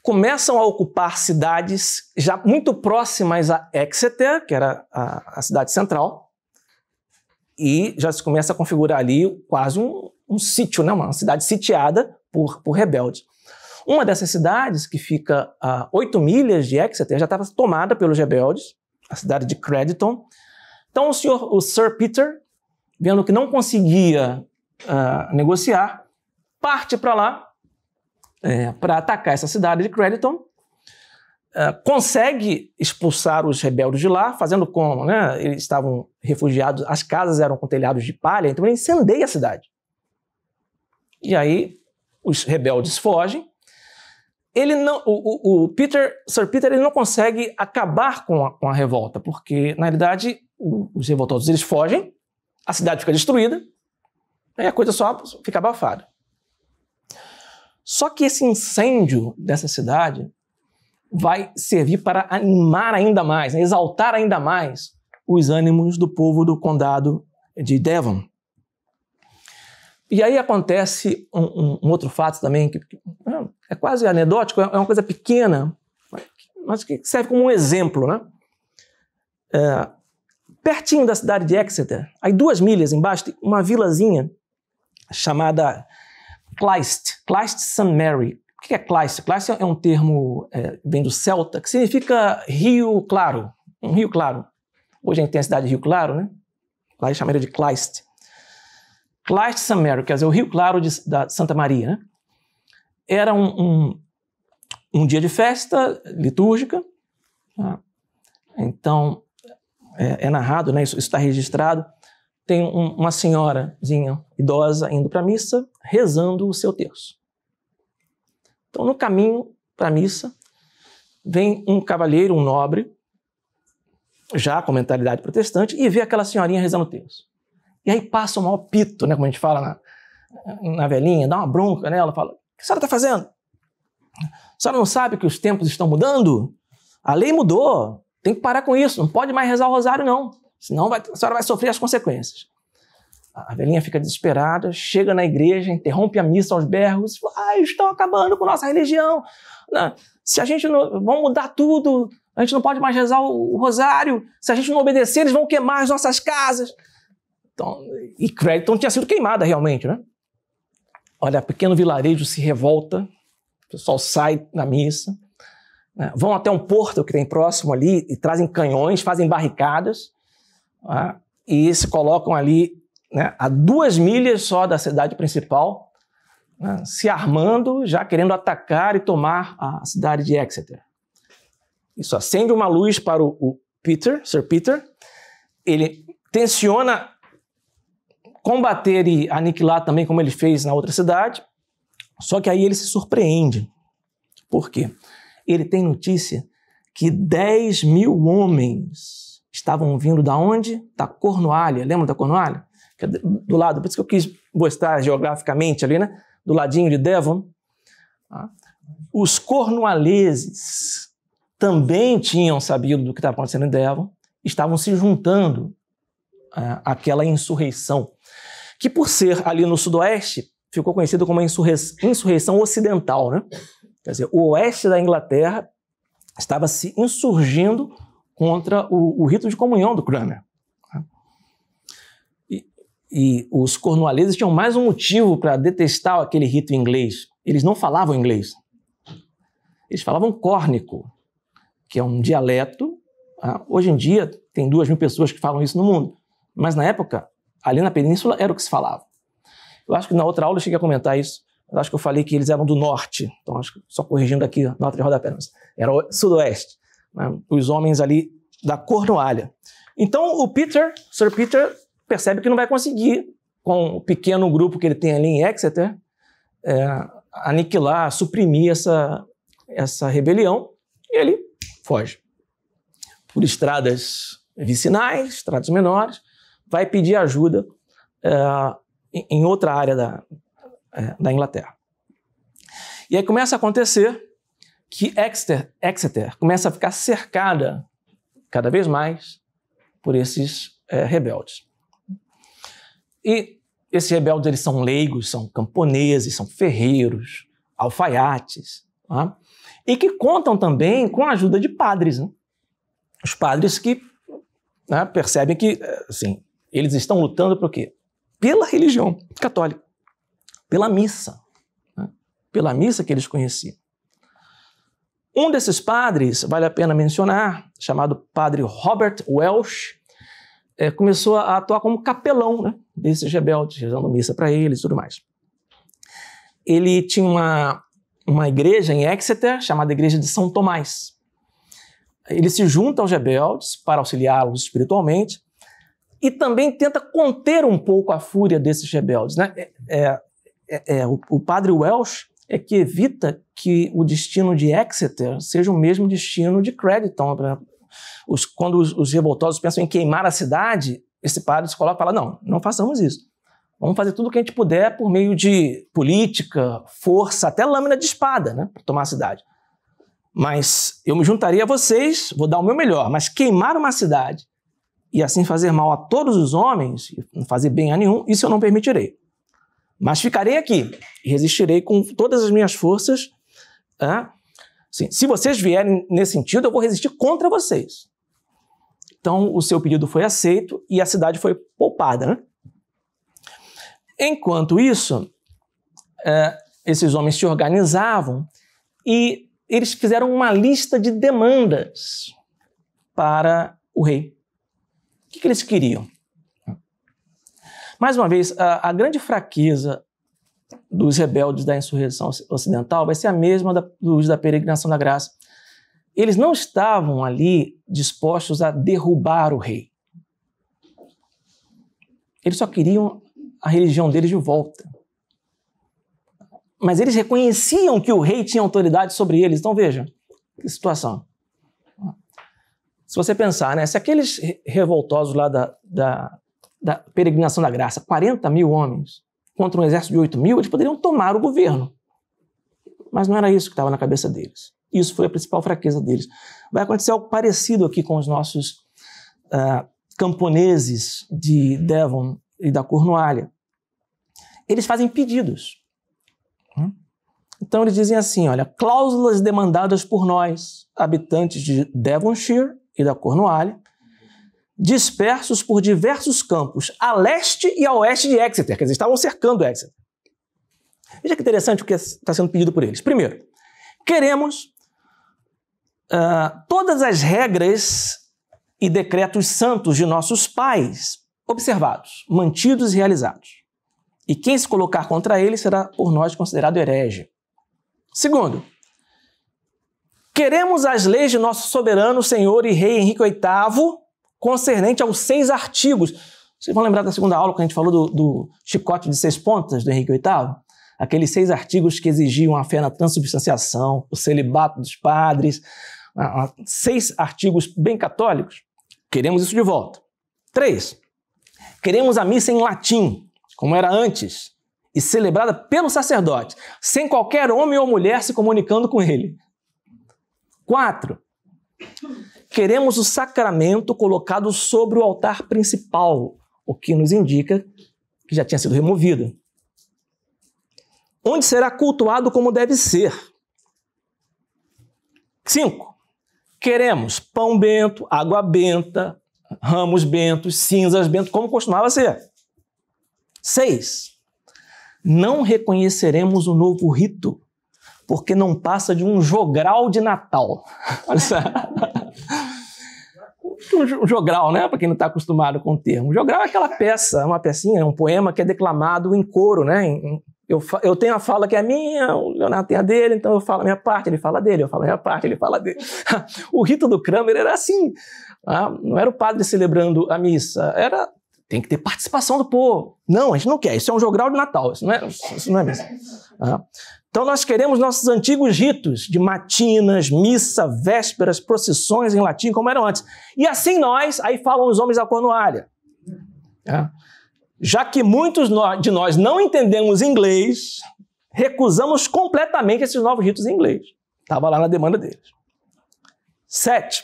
Começam a ocupar cidades já muito próximas a Exeter, que era a cidade central, e já se começa a configurar ali quase um sítio, né? Uma cidade sitiada por rebeldes. Uma dessas cidades, que fica a 8 milhas de Exeter, já estava tomada pelos rebeldes, a cidade de Crediton. Então o Sir Peter, vendo que não conseguia negociar, parte para lá para atacar essa cidade de Crediton, consegue expulsar os rebeldes de lá, fazendo como, né, eles estavam refugiados, as casas eram com telhados de palha, então ele incendeia a cidade. E aí os rebeldes fogem. Ele não, Sir Peter, ele não consegue acabar com a revolta, porque, na realidade, os revoltosos eles fogem, a cidade fica destruída, e a coisa só fica abafada. Só que esse incêndio dessa cidade vai servir para animar ainda mais, né, exaltar ainda mais os ânimos do povo do condado de Devon. E aí acontece um outro fato também, que é quase anedótico, é uma coisa pequena, mas que serve como um exemplo, né? pertinho da cidade de Exeter, aí 2 milhas embaixo, tem uma vilazinha chamada Clyst St. Mary. O que é Clyst? Clyst é um termo, vem do celta, que significa rio claro, um rio claro. Hoje a gente tem a cidade de Rio Claro, né? Lá eles chamam de Clyst. Clyst St. Mary, quer dizer, o rio claro da Santa Maria, né? Era um dia de festa litúrgica, tá? Então, é narrado, né? Isso está registrado. Tem uma senhorazinha idosa indo para a missa, rezando o seu terço. Então, no caminho para a missa, vem um cavalheiro, um nobre, já com mentalidade protestante, e vê aquela senhorinha rezando o terço. E aí passa o maior pito, né? Como a gente fala na velhinha, dá uma bronca nela, fala: o que a senhora está fazendo? A senhora não sabe que os tempos estão mudando? A lei mudou, tem que parar com isso, não pode mais rezar o rosário não, senão a senhora vai sofrer as consequências. A velhinha fica desesperada, chega na igreja, interrompe a missa aos berros, estão acabando com nossa religião, se a gente não... vão mudar tudo, a gente não pode mais rezar o rosário, se a gente não obedecer, eles vão queimar as nossas casas. Então, e Crediton tinha sido queimada realmente, né? Olha, pequeno vilarejo se revolta, o pessoal sai da missa, né? Vão até um porto que tem próximo ali e trazem canhões, fazem barricadas, tá? E se colocam ali, né, a 2 milhas só da cidade principal, né, se armando, já querendo atacar e tomar a cidade de Exeter. Isso acende uma luz para o Peter, Sir Peter. Ele tenciona combater e aniquilar também, como ele fez na outra cidade, só que aí ele se surpreende. Por quê? Ele tem notícia que 10 mil homens estavam vindo da onde? Da Cornualha. Lembra da Cornualha? Que é do lado, por isso que eu quis mostrar geograficamente ali, né? Do ladinho de Devon. Os cornualeses também tinham sabido do que estava acontecendo em Devon, estavam se juntando àquela insurreição, que por ser ali no sudoeste, ficou conhecida como a insurreição ocidental, né? Quer dizer, o oeste da Inglaterra estava se insurgindo contra o rito de comunhão do Cranmer. E os cornualeses tinham mais um motivo para detestar aquele rito inglês. Eles não falavam inglês. Eles falavam córnico, que é um dialeto. Hoje em dia, tem 2 mil pessoas que falam isso no mundo. Mas na época, ali na península, era o que se falava. Eu acho que na outra aula eu cheguei a comentar isso. Eu acho que eu falei que eles eram do norte. Então, acho que só corrigindo aqui, nota de rodapé. Era o sudoeste, né? Os homens ali da Cornualha. Então, o Sir Peter, percebe que não vai conseguir, com o pequeno grupo que ele tem ali em Exeter, aniquilar, suprimir essa rebelião, e ele foge. Por estradas vicinais, estradas menores, vai pedir ajuda em outra área da Inglaterra. E aí começa a acontecer que Exeter começa a ficar cercada cada vez mais por esses rebeldes. E esses rebeldes, eles são leigos, são camponeses, são ferreiros, alfaiates, tá? E que contam também com a ajuda de padres, né? Os padres que, né, percebem que, assim, eles estão lutando por quê? Pela religião católica, pela missa, né? Pela missa que eles conheciam. Um desses padres, vale a pena mencionar, chamado padre Robert Welsh, começou a atuar como capelão, né, desses rebeldes, rezando missa para eles e tudo mais. Ele tinha uma igreja em Exeter, chamada Igreja de São Tomás. Ele se junta aos rebeldes para auxiliá-los espiritualmente e também tenta conter um pouco a fúria desses rebeldes, né? O padre Welsh é que evita que o destino de Exeter seja o mesmo destino de Crediton. Quando os revoltosos pensam em queimar a cidade, esse padre se coloca e fala: não façamos isso. Vamos fazer tudo o que a gente puder por meio de política, força, até lâmina de espada, né, para tomar a cidade. Mas eu me juntaria a vocês, vou dar o meu melhor, mas queimar uma cidade e assim fazer mal a todos os homens, não fazer bem a nenhum, isso eu não permitirei. Mas ficarei aqui e resistirei com todas as minhas forças. Assim, se vocês vierem nesse sentido, eu vou resistir contra vocês. Então, o seu pedido foi aceito e a cidade foi poupada, né? Enquanto isso, esses homens se organizavam e eles fizeram uma lista de demandas para o rei. O que eles queriam? Mais uma vez, a grande fraqueza dos rebeldes da insurreição ocidental vai ser a mesma dos da peregrinação da graça. Eles não estavam ali dispostos a derrubar o rei. Eles só queriam a religião deles de volta. Mas eles reconheciam que o rei tinha autoridade sobre eles. Então veja, que situação. Se você pensar, né, se aqueles revoltosos lá da peregrinação da graça, 40 mil homens, contra um exército de 8 mil, eles poderiam tomar o governo. Mas não era isso que estava na cabeça deles. Isso foi a principal fraqueza deles. Vai acontecer algo parecido aqui com os nossos camponeses de Devon e da Cornualha. Eles fazem pedidos. Então eles dizem assim, olha, cláusulas demandadas por nós, habitantes de Devonshire e da Cornualha, dispersos por diversos campos, a leste e a oeste de Exeter. Quer dizer, estavam cercando Exeter. Veja que interessante o que está sendo pedido por eles. Primeiro, queremos todas as regras e decretos santos de nossos pais observados, mantidos e realizados. E quem se colocar contra eles será por nós considerado herege. Segundo, queremos as leis de nosso soberano senhor e rei Henrique VIII concernente aos 6 artigos. Vocês vão lembrar da segunda aula que a gente falou do chicote de 6 pontas do Henrique VIII? Aqueles 6 artigos que exigiam a fé na transubstanciação, o celibato dos padres, 6 artigos bem católicos. Queremos isso de volta. 3, queremos a missa em latim, como era antes, e celebrada pelo sacerdote, sem qualquer homem ou mulher se comunicando com ele. 4, queremos o sacramento colocado sobre o altar principal, o que nos indica que já tinha sido removido, onde será cultuado como deve ser. 5, queremos pão bento, água benta, ramos bentos, cinzas bentos, como costumava ser. 6, não reconheceremos o novo rito, porque não passa de um jogral de Natal. Olha só. Um jogral, né? Para quem não está acostumado com o termo. Um jogral é aquela peça, uma pecinha, um poema que é declamado em coro, né? Eu tenho a fala que é a minha, o Leonardo tem a dele, então eu falo a minha parte, ele fala a dele, eu falo a minha parte, ele fala a dele. O rito do Cranmer era assim. Não era o padre celebrando a missa, tem que ter participação do povo. Não, a gente não quer, isso é um jogral de Natal, isso não é missa. Então nós queremos nossos antigos ritos de matinas, missa, vésperas, procissões em latim, como eram antes. E assim aí falam os homens da Cornualha. Já que muitos de nós não entendemos inglês, recusamos completamente esses novos ritos em inglês. Estava lá na demanda deles. 7.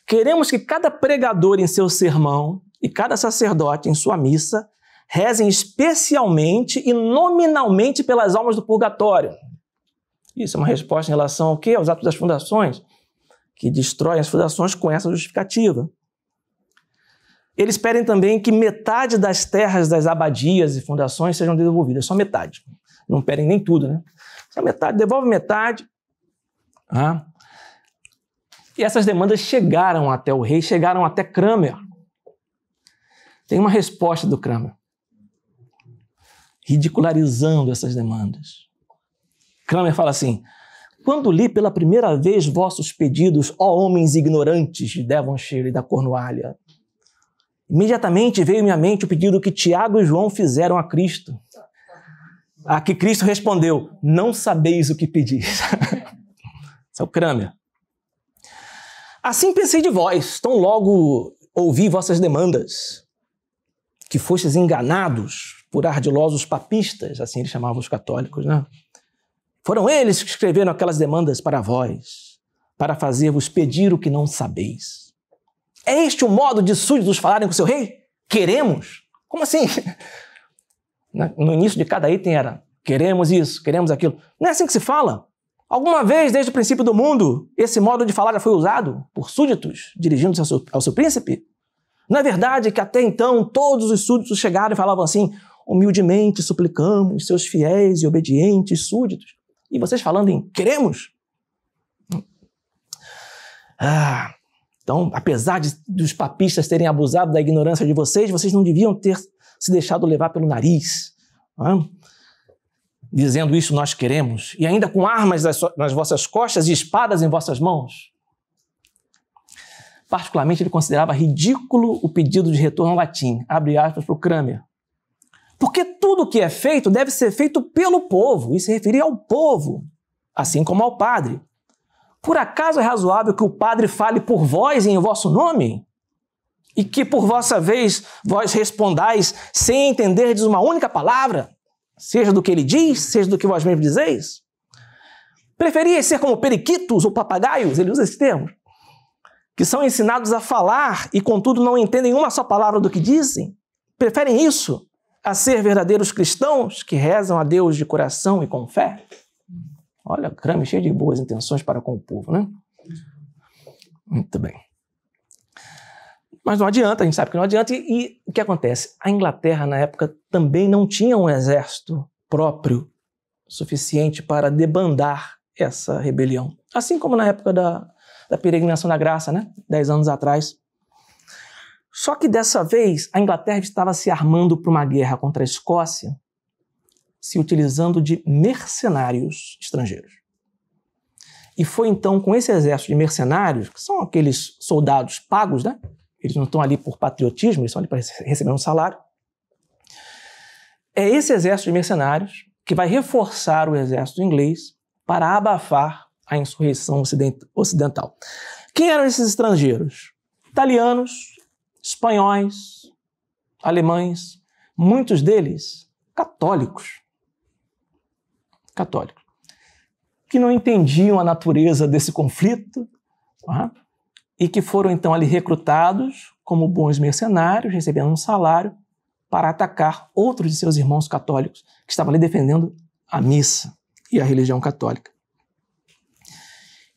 Queremos que cada pregador em seu sermão e cada sacerdote em sua missa rezem especialmente e nominalmente pelas almas do purgatório. Isso é uma resposta em relação ao quê? Aos atos das fundações, que destroem as fundações com essa justificativa. Eles pedem também que metade das terras das abadias e fundações sejam devolvidas, só metade. Não pedem nem tudo, né? Só metade, devolve metade. E essas demandas chegaram até o rei, chegaram até Cranmer. Tem uma resposta do Cranmer, ridicularizando essas demandas. Cranmer fala assim: quando li pela primeira vez vossos pedidos, ó homens ignorantes de Devonshire e da Cornualha, imediatamente veio à minha mente o pedido que Tiago e João fizeram a Cristo. A que Cristo respondeu: não sabeis o que pedis. Esse é o Cranmer. Assim pensei de vós, tão logo ouvi vossas demandas, que fostes enganados por ardilosos papistas, assim eles chamavam os católicos, né? Foram eles que escreveram aquelas demandas para vós, para fazer-vos pedir o que não sabeis. É este o modo de súditos falarem com seu rei? Queremos? Como assim? No início de cada item era: queremos isso, queremos aquilo. Não é assim que se fala. Alguma vez, desde o princípio do mundo, esse modo de falar já foi usado por súditos dirigindo-se ao seu príncipe? Não é verdade que até então todos os súditos chegaram e falavam assim: humildemente suplicamos seus fiéis e obedientes súditos. E vocês falando em queremos? Então, apesar dos papistas terem abusado da ignorância de vocês, vocês não deviam ter se deixado levar pelo nariz. Dizendo isso nós queremos, e ainda com armas nas vossas costas e espadas em vossas mãos. Particularmente, ele considerava ridículo o pedido de retorno ao latim, abre aspas para o Cranmer. Porque tudo o que é feito deve ser feito pelo povo, e se referir ao povo, assim como ao padre. Por acaso é razoável que o padre fale por vós e em vosso nome? E que por vossa vez vós respondais sem entenderdes uma única palavra? Seja do que ele diz, seja do que vós mesmos dizeis? Preferias ser como periquitos ou papagaios, ele usa esse termo, que são ensinados a falar e, contudo, não entendem uma só palavra do que dizem? Preferem isso a ser verdadeiros cristãos que rezam a Deus de coração e com fé? Olha, Cranmer cheio de boas intenções para com o povo, né? Muito bem. Mas não adianta, a gente sabe que não adianta. E o que acontece? A Inglaterra, na época, também não tinha um exército próprio suficiente para debandar essa rebelião. Assim como na época da peregrinação da graça, né? 10 anos atrás. Só que dessa vez, a Inglaterra estava se armando para uma guerra contra a Escócia, se utilizando de mercenários estrangeiros. E foi então com esse exército de mercenários, que são aqueles soldados pagos, né? Eles não estão ali por patriotismo, eles estão ali para receber um salário. É esse exército de mercenários que vai reforçar o exército inglês para abafar a insurreição ocidental. Quem eram esses estrangeiros? Italianos, espanhóis, alemães, muitos deles católicos, que não entendiam a natureza desse conflito, e que foram então ali recrutados como bons mercenários, recebendo um salário para atacar outros de seus irmãos católicos que estavam ali defendendo a missa e a religião católica.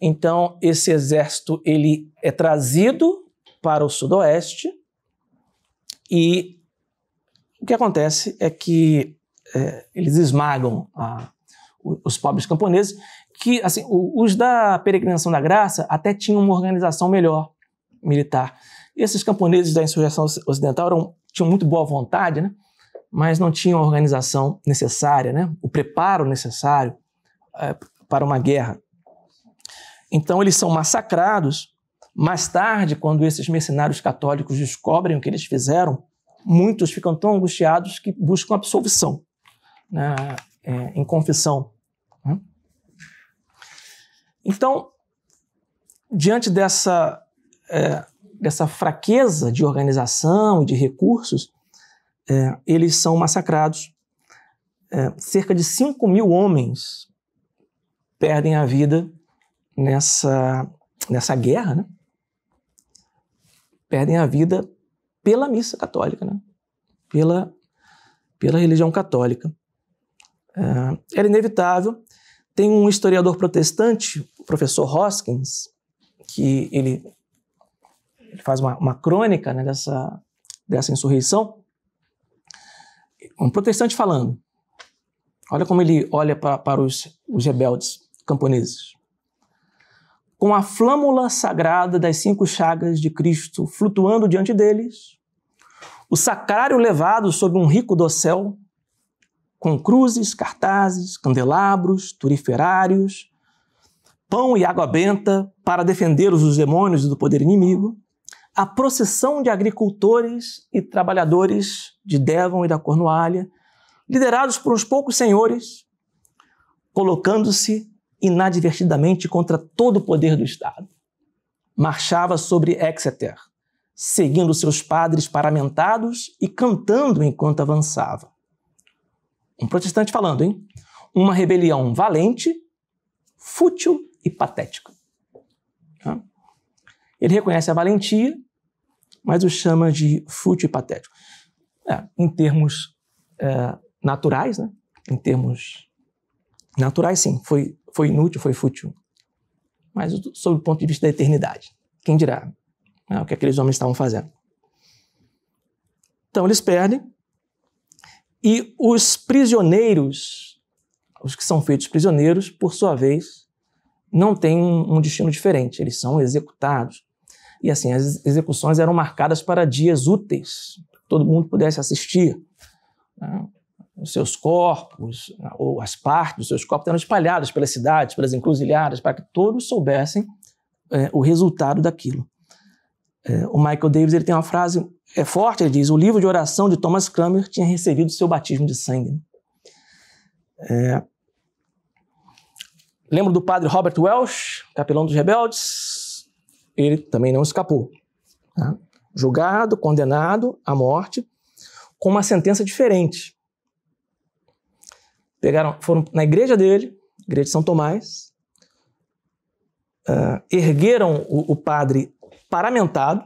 Então, esse exército ele é trazido para o sudoeste e o que acontece é que eles esmagam os pobres camponeses, que assim, os da peregrinação da graça até tinham uma organização melhor, militar. Esses camponeses da insurreição ocidental tinham muito boa vontade, né? Mas não tinham a organização necessária, né? O preparo necessário para uma guerra. Então eles são massacrados. Mais tarde, quando esses mercenários católicos descobrem o que eles fizeram, muitos ficam tão angustiados que buscam absolvição, né? Em confissão. Então, diante dessa fraqueza de organização e de recursos, eles são massacrados. Cerca de 5.000 homens perdem a vida nessa guerra, né? Perdem a vida pela missa católica, né? Pela religião católica. Era inevitável. Tem um historiador protestante, o professor Hoskins, que ele faz uma crônica, né, dessa insurreição. Um protestante falando. Olha como ele olha para os rebeldes camponeses. Com a flâmula sagrada das 5 chagas de Cristo flutuando diante deles, o sacrário levado sob um rico dossel, com cruzes, cartazes, candelabros, turiferários, pão e água benta para defendê-los dos demônios e do poder inimigo, a procissão de agricultores e trabalhadores de Devon e da Cornualha, liderados por uns poucos senhores, colocando-se inadvertidamente contra todo o poder do Estado. Marchava sobre Exeter, seguindo seus padres paramentados e cantando enquanto avançava. Um protestante falando, hein? Uma rebelião valente, fútil e patética. Ele reconhece a valentia, mas o chama de fútil e patético. Em termos naturais, né? Em termos naturais, sim, foi foi inútil, foi fútil. Mas sob o ponto de vista da eternidade, quem dirá, né, o que aqueles homens estavam fazendo. Então eles perdem, e os prisioneiros, os que são feitos prisioneiros, por sua vez, não têm um destino diferente, eles são executados. E assim, as execuções eram marcadas para dias úteis, que todo mundo pudesse assistir. Né? Os seus corpos, ou as partes dos seus corpos eram espalhadas pelas cidades, pelas encruzilhadas, para que todos soubessem o resultado daquilo. O Michael Davis ele tem uma frase forte, ele diz: o livro de oração de Thomas Cranmer tinha recebido seu batismo de sangue. Lembro do padre Robert Welsh, capelão dos rebeldes? Ele também não escapou. Tá? Julgado, condenado à morte, com uma sentença diferente. Foram na igreja dele, igreja de São Tomás, ergueram o padre paramentado,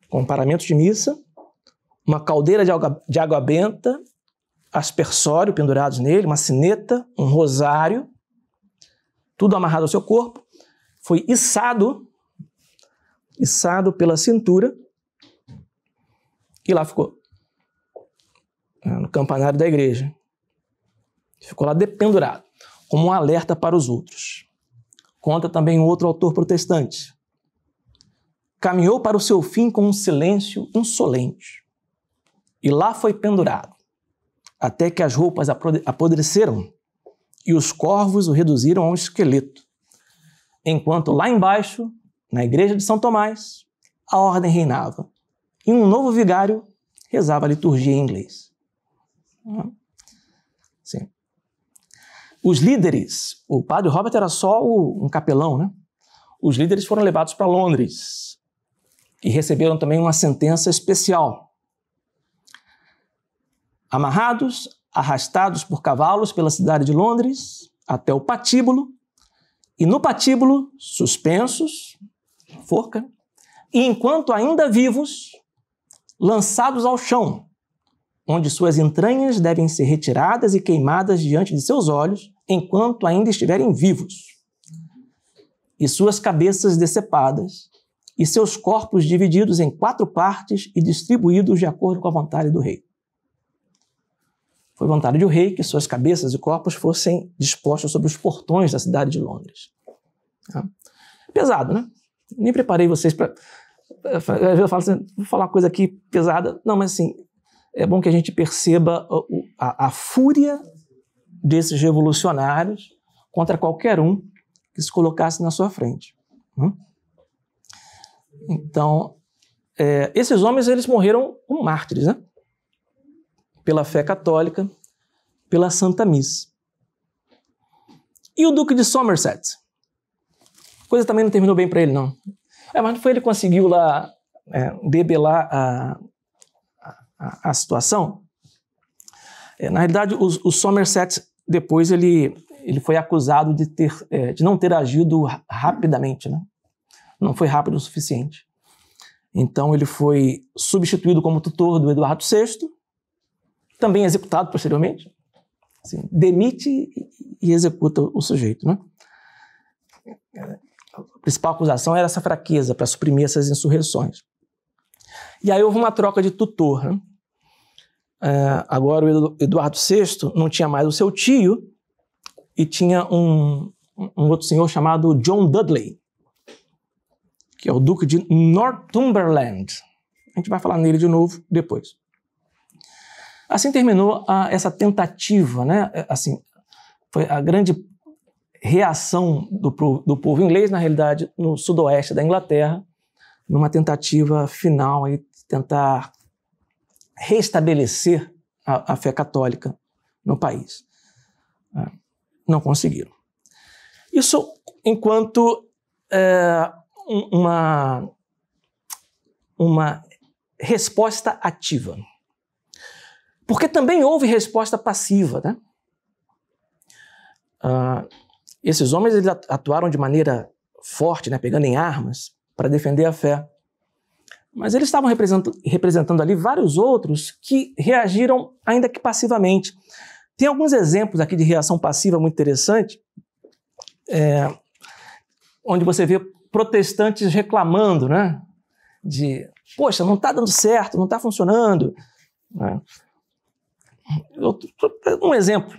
com paramentos de missa, uma caldeira de água benta, aspersório pendurados nele, uma sineta, um rosário, tudo amarrado ao seu corpo, foi içado pela cintura e lá ficou, no campanário da igreja. Ficou lá dependurado, como um alerta para os outros. Conta também outro autor protestante. Caminhou para o seu fim com um silêncio insolente, e lá foi pendurado, até que as roupas apodreceram e os corvos o reduziram a um esqueleto, enquanto lá embaixo, na igreja de São Tomás, a ordem reinava, e um novo vigário rezava a liturgia em inglês. Sim. Os líderes, o padre Robert era só um capelão, né? Os líderes foram levados para Londres e receberam também uma sentença especial. Amarrados, arrastados por cavalos pela cidade de Londres até o patíbulo, e no patíbulo, suspensos, forca, e enquanto ainda vivos, lançados ao chão, onde suas entranhas devem ser retiradas e queimadas diante de seus olhos, enquanto ainda estiverem vivos, e suas cabeças decepadas, e seus corpos divididos em 4 partes e distribuídos de acordo com a vontade do rei. Foi vontade do rei que suas cabeças e corpos fossem dispostos sobre os portões da cidade de Londres. Pesado, né? Nem preparei vocês para... Eu falo assim, vou falar uma coisa aqui pesada. Não, mas assim, é bom que a gente perceba a fúria desses revolucionários contra qualquer um que se colocasse na sua frente. Então, esses homens eles morreram como mártires, né? Pela fé católica, pela Santa Missa. E o Duque de Somerset? A coisa também não terminou bem para ele, não. Mas não foi ele que conseguiu lá debelar a situação? Na realidade, o Somerset, depois, ele foi acusado de não ter agido rapidamente, né? Não foi rápido o suficiente. Então, ele foi substituído como tutor do Eduardo VI, também executado posteriormente. Assim, demite e executa o sujeito, né? A principal acusação era essa fraqueza para suprimir essas insurreições. E aí houve uma troca de tutor, né? Agora o Eduardo VI não tinha mais o seu tio e tinha um outro senhor chamado John Dudley, que é o Duque de Northumberland. A gente vai falar nele de novo depois. Assim terminou essa tentativa, né? Assim, foi a grande reação do povo inglês, na realidade, no sudoeste da Inglaterra, numa tentativa final aí, de tentar restabelecer a fé católica no país. Não conseguiram. Isso enquanto uma resposta ativa. Porque também houve resposta passiva, né? Esses homens eles atuaram de maneira forte, né, pegando em armas para defender a fé. Mas eles estavam representando ali vários outros que reagiram ainda que passivamente. Tem alguns exemplos aqui de reação passiva muito interessante, onde você vê protestantes reclamando, né? De, poxa, não está dando certo, não está funcionando. Né? Um exemplo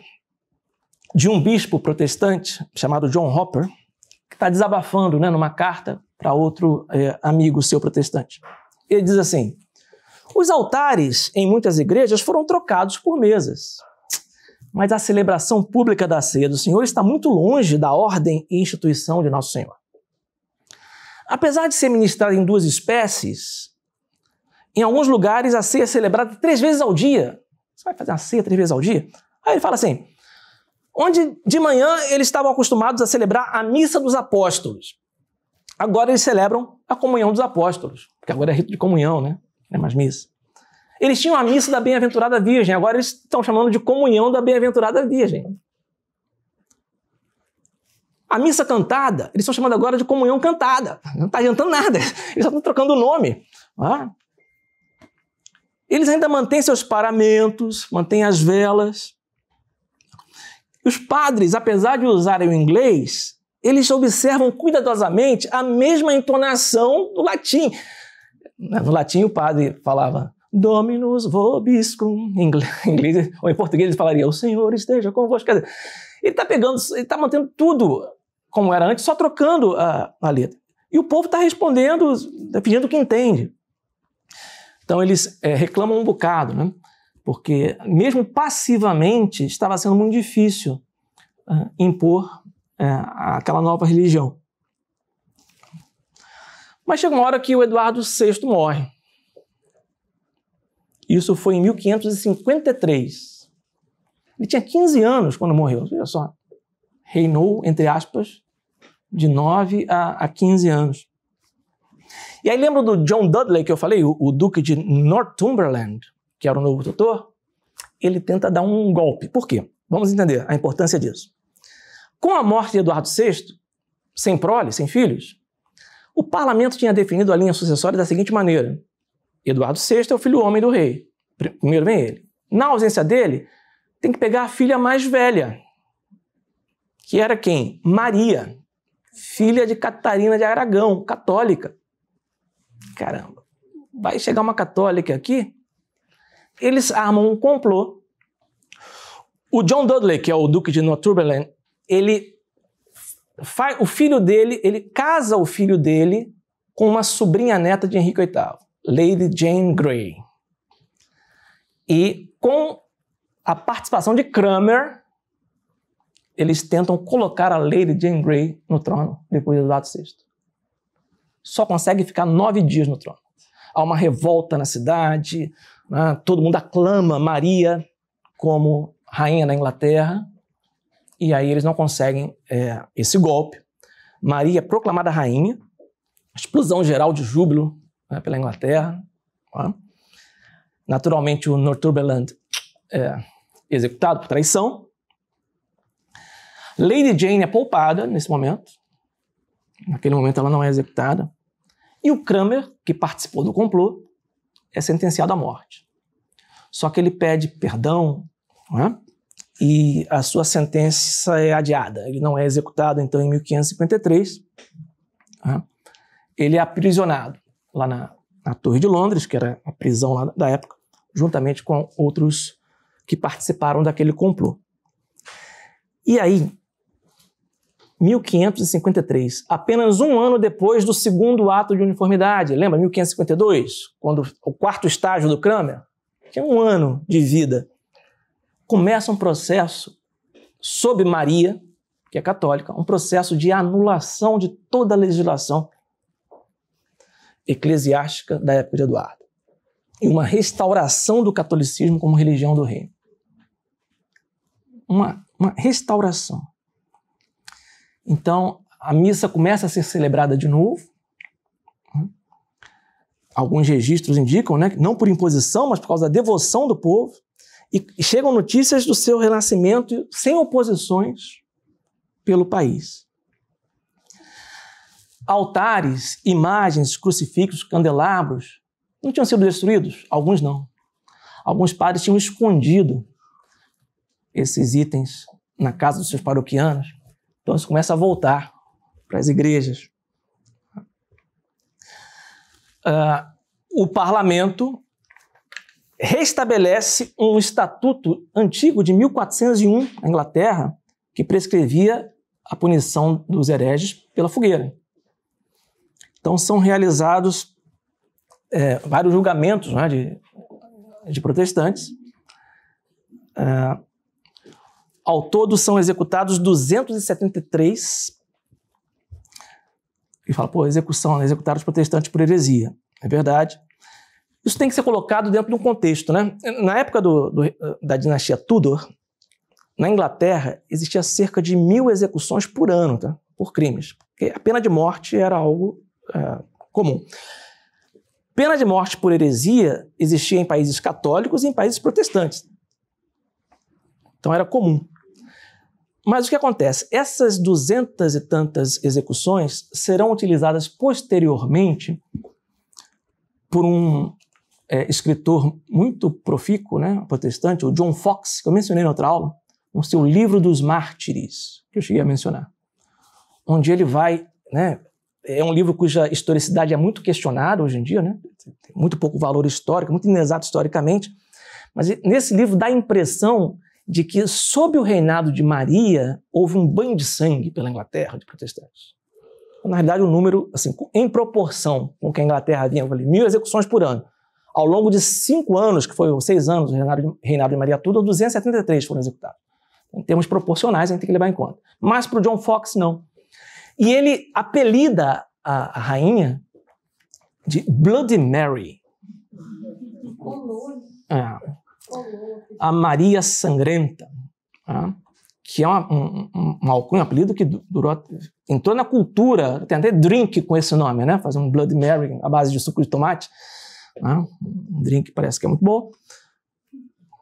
de um bispo protestante chamado John Hopper, que está desabafando, né, numa carta para outro amigo seu protestante. Ele diz assim: os altares em muitas igrejas foram trocados por mesas, mas a celebração pública da ceia do Senhor está muito longe da ordem e instituição de Nosso Senhor. Apesar de ser ministrada em 2 espécies, em alguns lugares a ceia é celebrada 3 vezes ao dia. Você vai fazer uma ceia 3 vezes ao dia? Aí ele fala assim, onde de manhã eles estavam acostumados a celebrar a missa dos apóstolos. Agora eles celebram a comunhão dos apóstolos, porque agora é rito de comunhão, né? Não é mais missa. Eles tinham a missa da bem-aventurada Virgem, agora eles estão chamando de comunhão da bem-aventurada Virgem. A missa cantada, eles estão chamando agora de comunhão cantada. Não está adiantando nada, eles só estão trocando o nome. Eles ainda mantêm seus paramentos, mantêm as velas. Os padres, apesar de usarem o inglês, eles observam cuidadosamente a mesma entonação do latim. No latim, o padre falava Dominus vobiscum. Em inglês, ou em português, ele falaria o Senhor esteja convosco. Quer dizer, ele está mantendo tudo como era antes, só trocando a letra. E o povo está respondendo, fingindo que entende. Então, eles reclamam um bocado, né? Porque, mesmo passivamente, estava sendo muito difícil impor aquela nova religião. Mas chega uma hora que o Eduardo VI morre. Isso foi em 1553. Ele tinha 15 anos quando morreu, veja só. Reinou, entre aspas, de 9 a 15 anos. E aí lembra do John Dudley que eu falei, o duque de Northumberland, que era o novo tutor? Ele tenta dar um golpe. Por quê? Vamos entender a importância disso. Com a morte de Eduardo VI, sem prole, sem filhos, o parlamento tinha definido a linha sucessória da seguinte maneira. Eduardo VI é o filho homem do rei. Primeiro vem ele. Na ausência dele, tem que pegar a filha mais velha, que era quem? Maria, filha de Catarina de Aragão, católica. Caramba, vai chegar uma católica aqui? Eles armam um complô. O John Dudley, que é o duque de Northumberland, ele casa o filho dele com uma sobrinha neta de Henrique VIII, Lady Jane Grey. E com a participação de Cranmer, eles tentam colocar a Lady Jane Grey no trono depois de Eduardo VI. Só consegue ficar 9 dias no trono. Há uma revolta na cidade, né? Todo mundo aclama Maria como rainha da Inglaterra, e aí eles não conseguem esse golpe. Maria é proclamada rainha, explosão geral de júbilo, né, pela Inglaterra. Né? Naturalmente o Northumberland é executado por traição. Lady Jane é poupada nesse momento. Naquele momento ela não é executada. E o Cranmer, que participou do complô, é sentenciado à morte. Só que ele pede perdão, né? E a sua sentença é adiada. Ele não é executado, então, em 1553. Né? Ele é aprisionado lá na Torre de Londres, que era a prisão lá da época, juntamente com outros que participaram daquele complô. E aí, 1553, apenas um ano depois do segundo ato de uniformidade, lembra 1552, quando o 4º estágio do Cranmer, tinha um ano de vida, começa um processo sob Maria, que é católica, um processo de anulação de toda a legislação eclesiástica da época de Eduardo e uma restauração do catolicismo como religião do reino. Uma restauração. Então, a missa começa a ser celebrada de novo. Alguns registros indicam, né, não por imposição, mas por causa da devoção do povo. E chegam notícias do seu renascimento sem oposições pelo país. Altares, imagens, crucifixos, candelabros não tinham sido destruídos? Alguns não. Alguns padres tinham escondido esses itens na casa dos seus paroquianos. Então isso começa a voltar para as igrejas. O parlamento restabelece um estatuto antigo de 1401, na Inglaterra, que prescrevia a punição dos hereges pela fogueira. Então são realizados vários julgamentos, né, de protestantes. Ao todo são executados 273. E fala, executaram os protestantes por heresia. É verdade. Isso tem que ser colocado dentro de um contexto, né? Na época da dinastia Tudor, na Inglaterra, existia cerca de 1000 execuções por ano, tá? Por crimes. Porque a pena de morte era algo comum. Pena de morte por heresia existia em países católicos e em países protestantes. Então era comum. Mas o que acontece? Essas 200 e tantas execuções serão utilizadas posteriormente por um escritor muito profícuo, né, protestante, o John Foxe, que eu mencionei na outra aula, no seu Livro dos Mártires, que eu cheguei a mencionar, onde ele vai, né, é um livro cuja historicidade é muito questionada hoje em dia, né, tem muito pouco valor histórico, muito inexato historicamente, mas nesse livro dá a impressão de que, sob o reinado de Maria, houve um banho de sangue pela Inglaterra de protestantes. Na realidade, o número, assim, em proporção com que a Inglaterra vinha, 1000 execuções por ano. Ao longo de 5 anos, que foi 6 anos do reinado de Maria Tudor, 273 foram executados. Em termos proporcionais, a gente tem que levar em conta. Mas para o John Foxe, não. E ele apelida a rainha de Bloody Mary. A Maria Sangrenta, que é um alcunha, um apelido que entrou na cultura, tem até drink com esse nome, né? Fazer um Bloody Mary à base de suco de tomate, um drink que parece que é muito bom.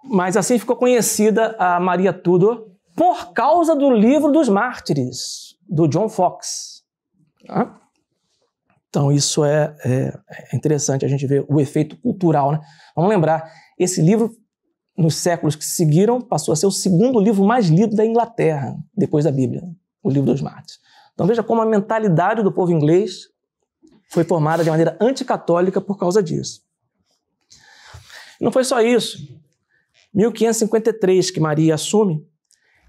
Mas assim ficou conhecida a Maria Tudor por causa do Livro dos Mártires, do John Foxe. Então isso é interessante a gente ver o efeito cultural, né? Vamos lembrar, esse livro, nos séculos que seguiram, passou a ser o segundo livro mais lido da Inglaterra, depois da Bíblia, o Livro dos Mártires. Então veja como a mentalidade do povo inglês foi formada de maneira anticatólica por causa disso. Não foi só isso. 1553, que Maria assume,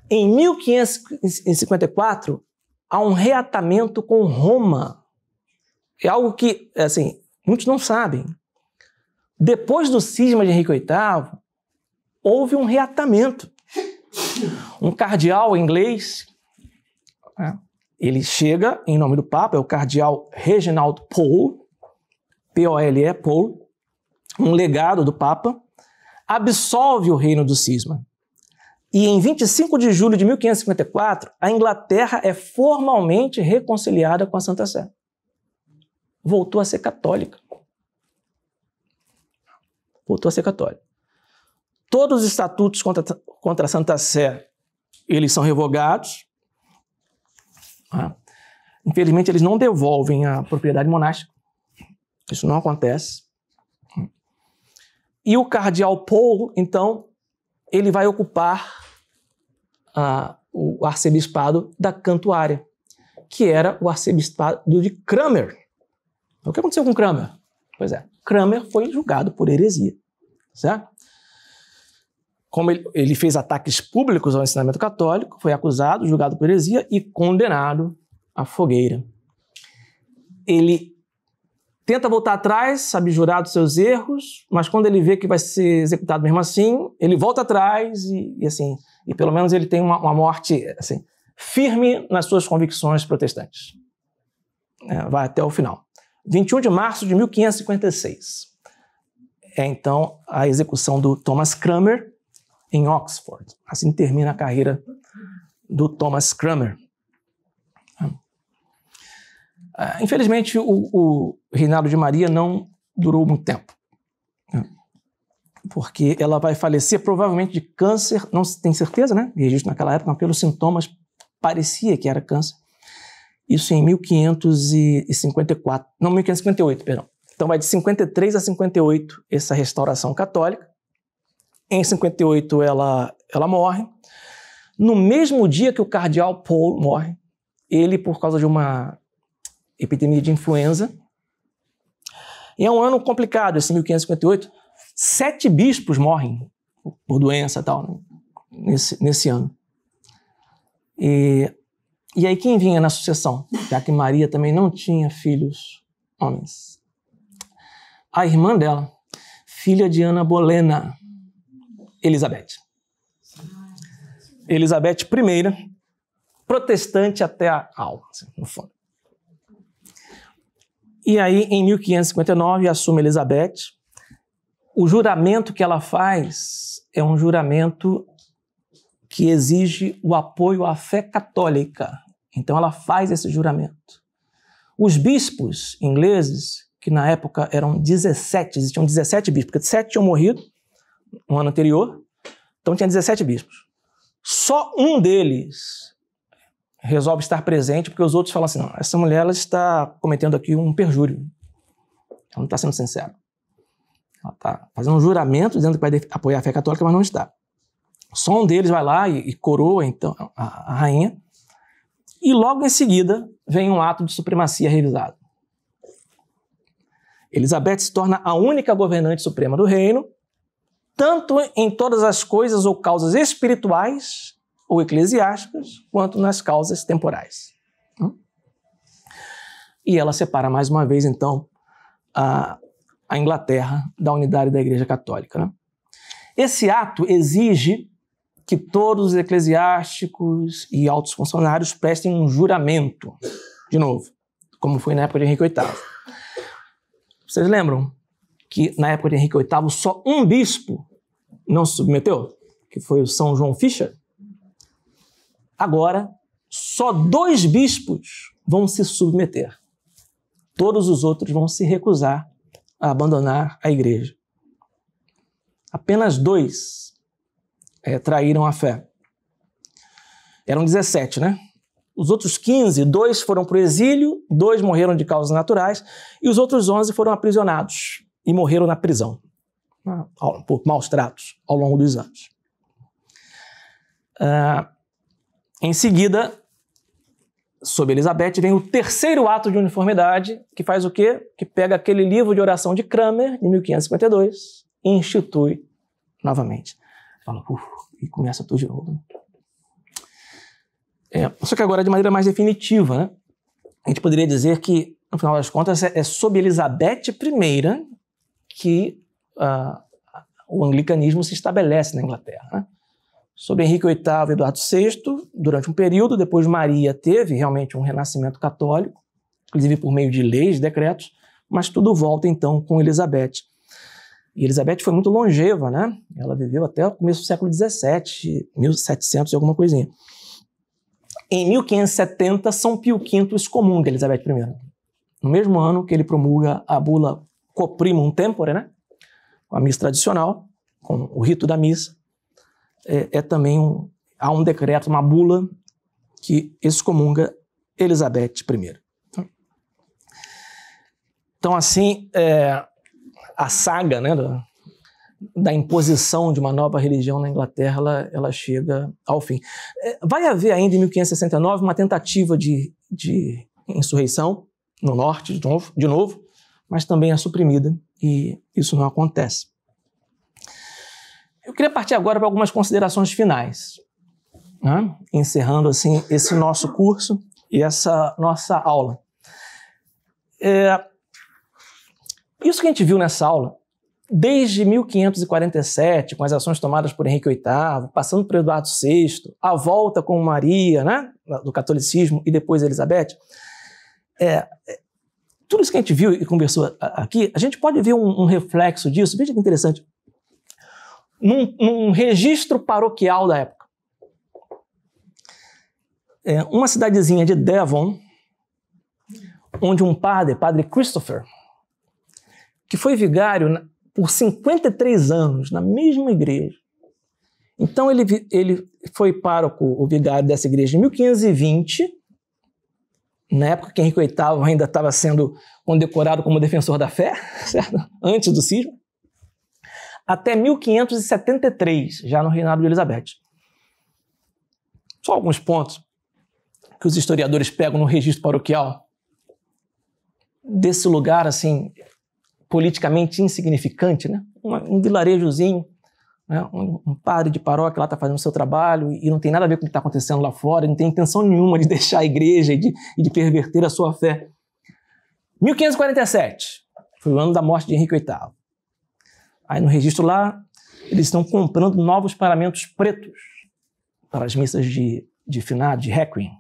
em 1554, há um reatamento com Roma. É algo que, assim, muitos não sabem. Depois do cisma de Henrique VIII, houve um reatamento. Um cardeal inglês, ele chega em nome do Papa, é o cardeal Reginald Pole, P-O-L-E, Pole, um legado do Papa, absolve o reino do cisma. E em 25 de julho de 1554, a Inglaterra é formalmente reconciliada com a Santa Sé. Voltou a ser católica. Voltou a ser católica. Todos os estatutos contra a Santa Sé, eles são revogados. Infelizmente, eles não devolvem a propriedade monástica. Isso não acontece. E o cardeal Pole, então, ele vai ocupar o arcebispado da Cantuária, que era o arcebispado de Cranmer. O que aconteceu com Cranmer? Pois é, Cranmer foi julgado por heresia, certo? Como ele fez ataques públicos ao ensinamento católico, foi acusado, julgado por heresia e condenado à fogueira. Ele tenta voltar atrás, abjurar dos seus erros, mas quando ele vê que vai ser executado mesmo assim, ele volta atrás e pelo menos ele tem uma morte assim, firme nas suas convicções protestantes. Vai até o final. 21 de março de 1556. É então a execução do Thomas Cranmer em Oxford. Assim termina a carreira do Thomas Cranmer. Infelizmente, o reinado de Maria não durou muito tempo, porque ela vai falecer provavelmente de câncer, não se tem certeza, né? Registro naquela época, mas pelos sintomas parecia que era câncer. Isso em 1554, não, 1558, perdão. Então vai de 53 a 58 essa restauração católica. Em 58 ela ela morre. No mesmo dia que o cardeal Paul morre, ele, por causa de uma epidemia de influenza, e é um ano complicado, esse 1558, 7 bispos morrem por doença e tal, nesse ano. E aí quem vinha na sucessão? Já que Maria também não tinha filhos homens. A irmã dela, filha de Ana Bolena, Elizabeth. Elizabeth I, protestante até a alma, assim, no fundo. E aí, em 1559, assume Elizabeth. O juramento que ela faz é um juramento que exige o apoio à fé católica. Então, ela faz esse juramento. Os bispos ingleses, que na época eram 17, existiam 17 bispos, porque 7 tinham morrido no ano anterior, então tinha 17 bispos. Só um deles resolve estar presente, porque os outros falam assim, não, essa mulher ela está cometendo aqui um perjúrio. Ela não está sendo sincera. Ela está fazendo um juramento dizendo que vai apoiar a fé católica, mas não está. Só um deles vai lá e coroa então, a rainha, e logo em seguida vem um ato de supremacia revisado. Elizabeth se torna a única governante suprema do reino, tanto em todas as coisas ou causas espirituais ou eclesiásticas, quanto nas causas temporais. E ela separa mais uma vez, então, a Inglaterra da unidade da Igreja Católica. Né? Esse ato exige que todos os eclesiásticos e altos funcionários prestem um juramento, de novo, como foi na época de Henrique VIII. Vocês lembram que na época de Henrique VIII só um bispo não se submeteu? Que foi o São João Fisher? Agora, só 2 bispos vão se submeter. Todos os outros vão se recusar a abandonar a igreja. Apenas 2 traíram a fé. Eram 17, né? Os outros 15, 2 foram para o exílio, 2 morreram de causas naturais, e os outros 11 foram aprisionados e morreram na prisão, por maus tratos ao longo dos anos. Em seguida, sob Elizabeth, vem o terceiro ato de uniformidade, que faz o quê? Que pega aquele livro de oração de Cranmer, de 1552, e institui novamente. Fala, e começa tudo de novo. Só que agora de maneira mais definitiva, né? A gente poderia dizer que, no final das contas, é sob Elizabeth I que o anglicanismo se estabelece na Inglaterra. Né? Sob Henrique VIII e Eduardo VI, durante um período, depois Maria teve realmente um renascimento católico, inclusive por meio de leis, decretos, mas tudo volta então com Elizabeth. E Elizabeth foi muito longeva, né? Ela viveu até o começo do século XVII, 1700 e alguma coisinha. Em 1570, São Pio V excomunga Elizabeth I. No mesmo ano que ele promulga a bula Coprimum Tempore, né? A missa tradicional, com o rito da missa, também há um decreto, uma bula que excomunga Elizabeth I. Então, assim, a saga, né, da imposição de uma nova religião na Inglaterra, ela chega ao fim. Vai haver ainda em 1569 uma tentativa de insurreição no norte, de novo, mas também é suprimida e isso não acontece. Eu queria partir agora para algumas considerações finais, né? Encerrando assim esse nosso curso e essa nossa aula. Isso que a gente viu nessa aula, desde 1547, com as ações tomadas por Henrique VIII, passando por Eduardo VI, a volta com Maria, né, do catolicismo, e depois Elizabeth, tudo isso que a gente viu e conversou aqui, a gente pode ver um reflexo disso, veja que interessante, num registro paroquial da época. Uma cidadezinha de Devon, onde um padre Christopher, que foi vigário por 53 anos na mesma igreja. Então ele foi pároco, o vigário dessa igreja em 1520, na época que Henrique VIII ainda estava sendo condecorado como defensor da fé, certo? Antes do cisma. até 1573, já no reinado de Elizabeth. Só alguns pontos que os historiadores pegam no registro paroquial desse lugar, assim, politicamente insignificante, né? Um vilarejozinho, né? Um padre de paróquia lá está fazendo o seu trabalho e não tem nada a ver com o que está acontecendo lá fora, não tem intenção nenhuma de deixar a igreja e de perverter a sua fé. 1547, foi o ano da morte de Henrique VIII. Aí no registro lá, eles estão comprando novos paramentos pretos para as missas de finado, de Requiem.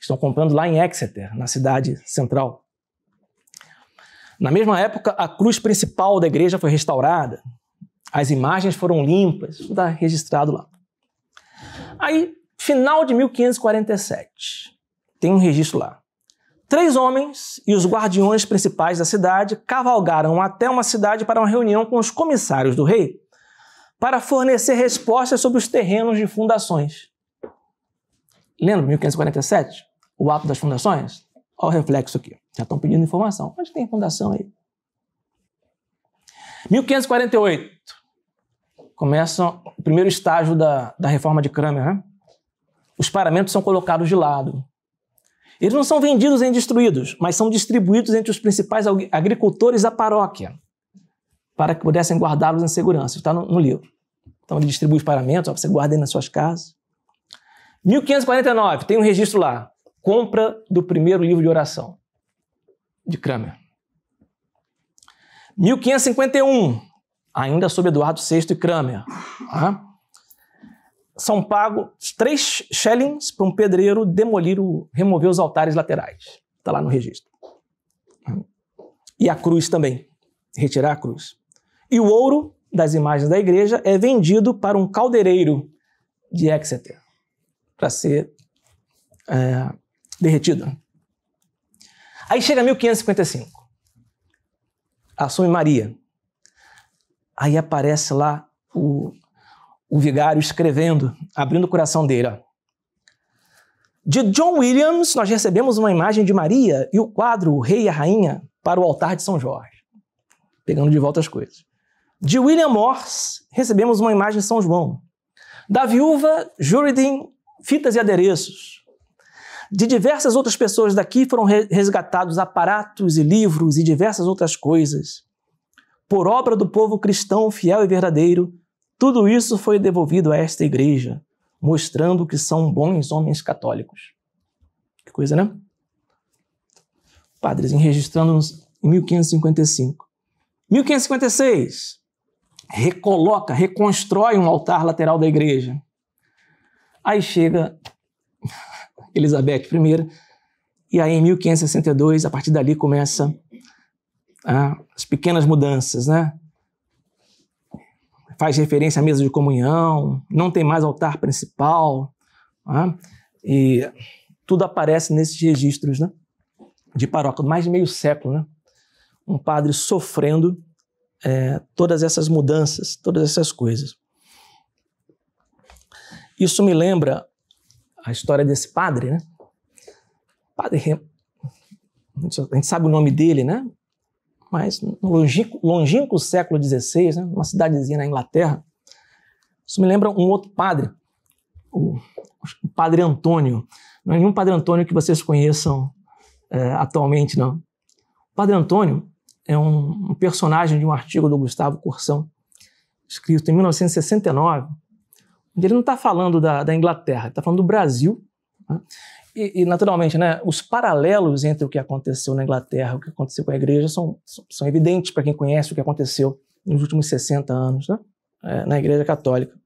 Estão comprando lá em Exeter, na cidade central. Na mesma época, a cruz principal da igreja foi restaurada, as imagens foram limpas, tudo está registrado lá. Aí, final de 1547, tem um registro lá. 3 homens e os guardiões principais da cidade cavalgaram até uma cidade para uma reunião com os comissários do rei para fornecer respostas sobre os terrenos de fundações. Lembra 1547? O ato das fundações? Olha o reflexo aqui. Já estão pedindo informação. Onde tem fundação aí? 1548. Começa o primeiro estágio da reforma de Cranmer, né? Os paramentos são colocados de lado. Eles não são vendidos nem destruídos, mas são distribuídos entre os principais agricultores da paróquia, para que pudessem guardá-los em segurança. Está no livro. Então ele distribui os paramentos, para você guardar nas suas casas. 1549, tem um registro lá. Compra do primeiro livro de oração, de Cranmer. 1551, ainda sob Eduardo VI e Cranmer. São pagos 3 shillings para um pedreiro remover os altares laterais. Está lá no registro. E a cruz também, retirar a cruz. E o ouro das imagens da igreja é vendido para um caldeireiro de Exeter, para ser derretido. Aí chega 1555. Assume Maria. Aí aparece lá o vigário escrevendo, abrindo o coração dele. Ó. De John Williams, nós recebemos uma imagem de Maria e o quadro O Rei e a Rainha para o altar de São Jorge. Pegando de volta as coisas. De William Morse, recebemos uma imagem de São João. Da viúva Juridan, fitas e adereços. De diversas outras pessoas daqui foram resgatados aparatos e livros e diversas outras coisas. Por obra do povo cristão fiel e verdadeiro, tudo isso foi devolvido a esta igreja, mostrando que são bons homens católicos. Que coisa, né? Padres registrando-nos em 1555. 1556, reconstrói um altar lateral da igreja. Aí chega Elizabeth I, e aí em 1562, a partir dali começa as pequenas mudanças, né? Faz referência à mesa de comunhão, não tem mais altar principal, e tudo aparece nesses registros, né? De paróquia, mais de meio século, né? Um padre sofrendo todas essas mudanças, todas essas coisas. Isso me lembra a história desse padre, né? Padre, a gente sabe o nome dele, né? Mas no longínquo século XVI, né? Uma cidadezinha na Inglaterra, isso me lembra um outro padre, o Padre Antônio. Não é nenhum Padre Antônio que vocês conheçam atualmente, não. O Padre Antônio é um personagem de um artigo do Gustavo Corsão, escrito em 1969, onde ele não está falando da Inglaterra, ele está falando do Brasil, né? E, naturalmente, né, os paralelos entre o que aconteceu na Inglaterra e o que aconteceu com a igreja são evidentes para quem conhece o que aconteceu nos últimos 60 anos, né, na Igreja Católica.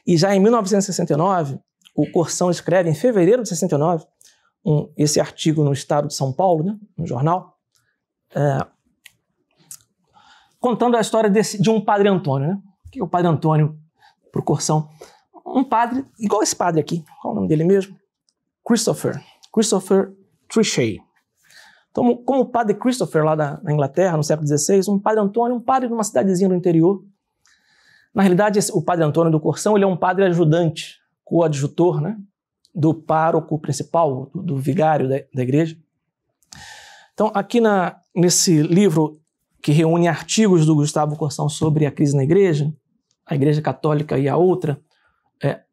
E já em 1969, o Corsão escreve, em fevereiro de 69, esse artigo no Estado de São Paulo, né, no jornal, contando a história de um Padre Antônio. Né? O que é o Padre Antônio para o Corsão? Um padre, igual esse padre aqui, qual é o nome dele mesmo? Christopher Trichet. Então, como o padre Christopher lá na Inglaterra, no século XVI, um padre Antônio, um padre de uma cidadezinha do interior. Na realidade, o padre Antônio do Corsão, ele é um padre ajudante, coadjutor, né, do pároco principal, do vigário da igreja. Então, aqui nesse livro que reúne artigos do Gustavo Corsão sobre a crise na igreja, a Igreja Católica e a outra.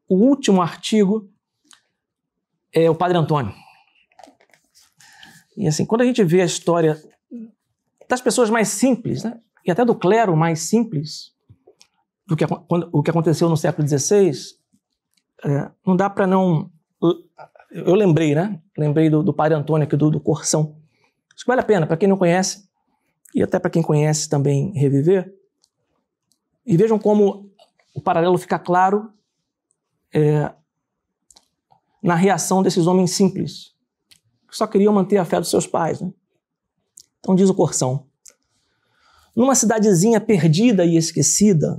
O último artigo é o Padre Antônio. E assim, quando a gente vê a história das pessoas mais simples, né, e até do clero mais simples, o que aconteceu no século XVI, não dá para não... Eu lembrei, né? Lembrei do Padre Antônio aqui, do Corsão. Acho que vale a pena, para quem não conhece, e até para quem conhece também reviver. E vejam como o paralelo fica claro na reação desses homens simples, que só queriam manter a fé dos seus pais, né? Então diz o Corsão: numa cidadezinha perdida e esquecida,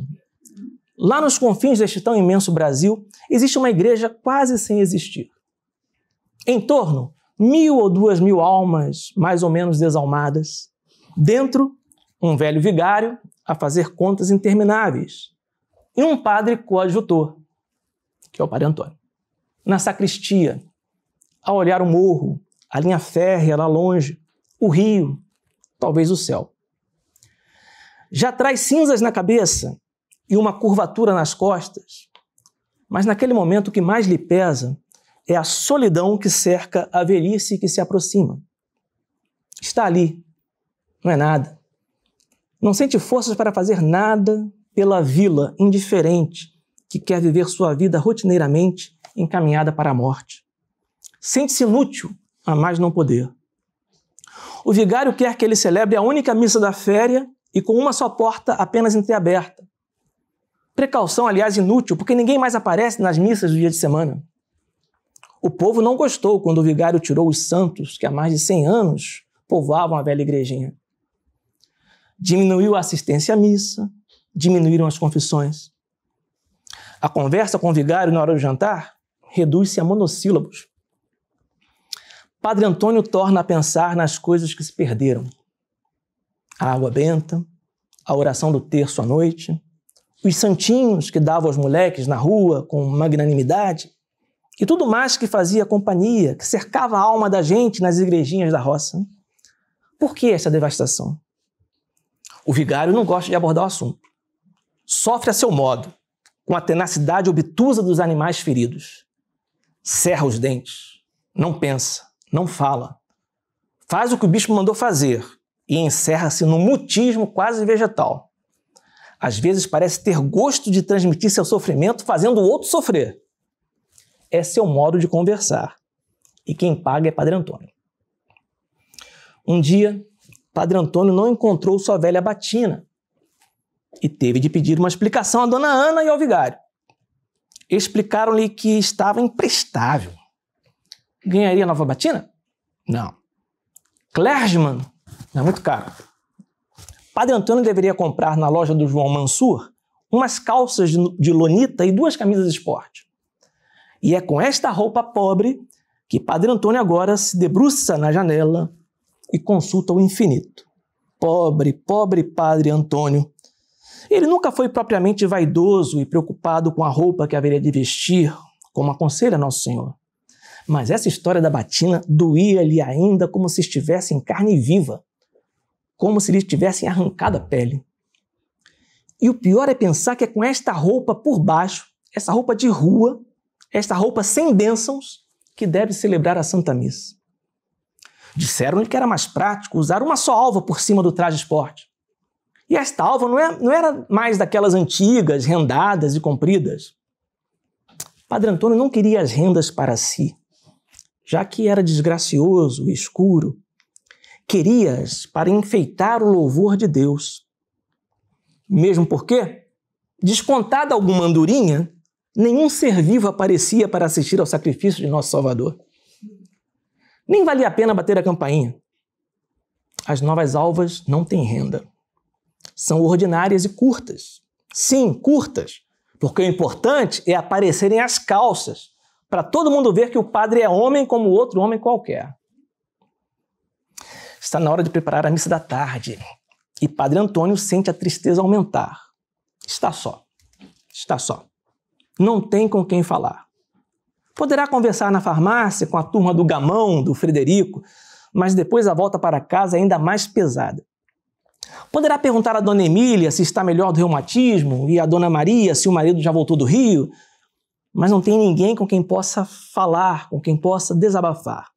lá nos confins deste tão imenso Brasil, existe uma igreja quase sem existir. Em torno, 1.000 ou 2.000 almas mais ou menos desalmadas. Dentro, um velho vigário a fazer contas intermináveis. E um padre coadjutor, que é o Padre Antônio. Na sacristia, a olhar o morro, a linha férrea lá longe, o rio, talvez o céu. Já traz cinzas na cabeça e uma curvatura nas costas, mas naquele momento o que mais lhe pesa é a solidão que cerca a velhice que se aproxima. Está ali, não é nada. Não sente forças para fazer nada pela vila indiferente que quer viver sua vida rotineiramente encaminhada para a morte. Sente-se inútil a mais não poder. O vigário quer que ele celebre a única missa da féria e com uma só porta apenas entreaberta. Precaução, aliás, inútil, porque ninguém mais aparece nas missas do dia de semana. O povo não gostou quando o vigário tirou os santos que há mais de 100 anos povoavam a velha igrejinha. Diminuiu a assistência à missa, diminuíram as confissões. A conversa com o vigário na hora do jantar reduz-se a monossílabos. Padre Antônio torna a pensar nas coisas que se perderam. A água benta, a oração do terço à noite, os santinhos que davam aos moleques na rua com magnanimidade e tudo mais que fazia companhia, que cercava a alma da gente nas igrejinhas da roça. Por que essa devastação? O vigário não gosta de abordar o assunto. Sofre a seu modo, com a tenacidade obtusa dos animais feridos. Cerra os dentes, não pensa, não fala. Faz o que o bispo mandou fazer e encerra-se num mutismo quase vegetal. Às vezes parece ter gosto de transmitir seu sofrimento fazendo o outro sofrer. É seu modo de conversar. E quem paga é Padre Antônio. Um dia, Padre Antônio não encontrou sua velha batina e teve de pedir uma explicação à dona Ana e ao vigário. Explicaram-lhe que estava imprestável. Ganharia nova batina? Não. Clergyman? Não é muito caro. Padre Antônio deveria comprar na loja do João Mansur umas calças de lonita e 2 camisas de esporte. E é com esta roupa pobre que Padre Antônio agora se debruça na janela e consulta o infinito. Pobre, pobre Padre Antônio. Ele nunca foi propriamente vaidoso e preocupado com a roupa que haveria de vestir, como aconselha Nosso Senhor. Mas essa história da batina doía-lhe ainda como se estivesse em carne viva, como se lhe tivessem arrancado a pele. E o pior é pensar que é com esta roupa por baixo, essa roupa de rua, esta roupa sem bênçãos, que deve celebrar a Santa Missa. Disseram-lhe que era mais prático usar uma só alva por cima do traje esporte. E esta alva não era mais daquelas antigas, rendadas e compridas. Padre Antônio não queria as rendas para si, já que era desgracioso e escuro. Queria-as para enfeitar o louvor de Deus. Mesmo porque, descontada alguma andorinha, nenhum ser vivo aparecia para assistir ao sacrifício de nosso Salvador. Nem valia a pena bater a campainha. As novas alvas não têm renda. São ordinárias e curtas. Sim, curtas, porque o importante é aparecerem as calças, para todo mundo ver que o padre é homem como outro homem qualquer. Está na hora de preparar a missa da tarde e Padre Antônio sente a tristeza aumentar. Está só. Está só. Não tem com quem falar. Poderá conversar na farmácia com a turma do Gamão, do Frederico, mas depois a volta para casa é ainda mais pesada. Poderá perguntar a dona Emília se está melhor do reumatismo e a dona Maria se o marido já voltou do Rio, mas não tem ninguém com quem possa falar, com quem possa desabafar,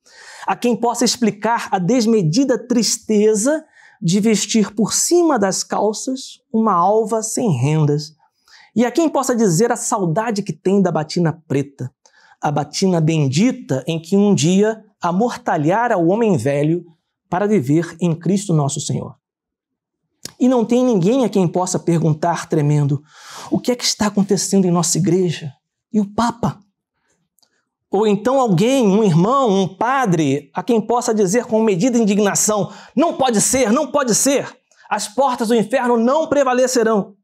a quem possa explicar a desmedida tristeza de vestir por cima das calças uma alva sem rendas, e a quem possa dizer a saudade que tem da batina preta, a batina bendita em que um dia amortalhara o homem velho para viver em Cristo nosso Senhor. E não tem ninguém a quem possa perguntar, tremendo, o que é que está acontecendo em nossa igreja? E o Papa? Ou então alguém, um irmão, um padre, a quem possa dizer com medida indignação, não pode ser, não pode ser, as portas do inferno não prevalecerão.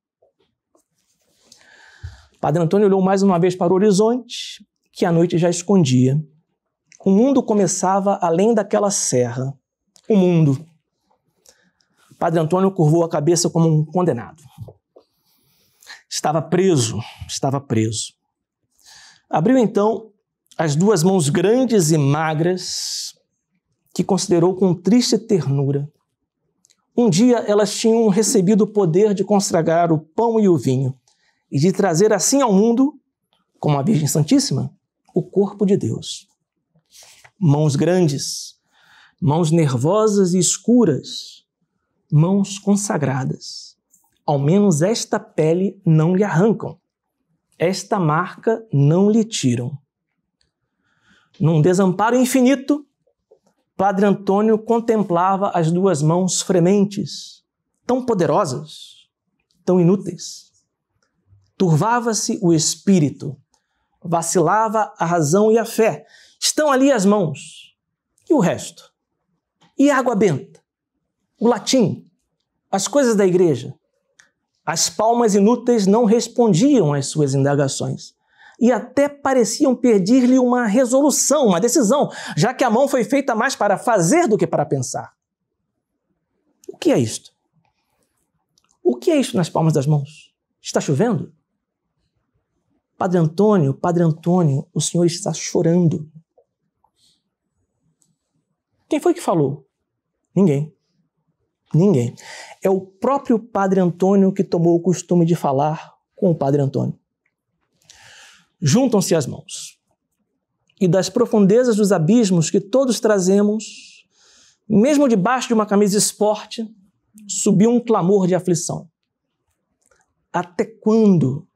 Padre Antônio olhou mais uma vez para o horizonte, que a noite já escondia. O mundo começava além daquela serra. O mundo. Padre Antônio curvou a cabeça como um condenado. Estava preso, estava preso. Abriu então as duas mãos grandes e magras, que considerou com triste ternura. Um dia elas tinham recebido o poder de consagrar o pão e o vinho, e de trazer assim ao mundo, como a Virgem Santíssima, o corpo de Deus. Mãos grandes, mãos nervosas e escuras, mãos consagradas. Ao menos esta pele não lhe arrancam, esta marca não lhe tiram. Num desamparo infinito, Padre Antônio contemplava as duas mãos frementes, tão poderosas, tão inúteis. Turvava-se o espírito, vacilava a razão e a fé. Estão ali as mãos. E o resto? E a água benta? O latim? As coisas da igreja? As palmas inúteis não respondiam às suas indagações. E até pareciam pedir-lhe uma resolução, uma decisão, já que a mão foi feita mais para fazer do que para pensar. O que é isto? O que é isto nas palmas das mãos? Está chovendo? Padre Antônio, o senhor está chorando. Quem foi que falou? Ninguém. Ninguém. É o próprio Padre Antônio que tomou o costume de falar com o Padre Antônio. Juntam-se as mãos. E das profundezas dos abismos que todos trazemos, mesmo debaixo de uma camisa esporte, subiu um clamor de aflição. Até quando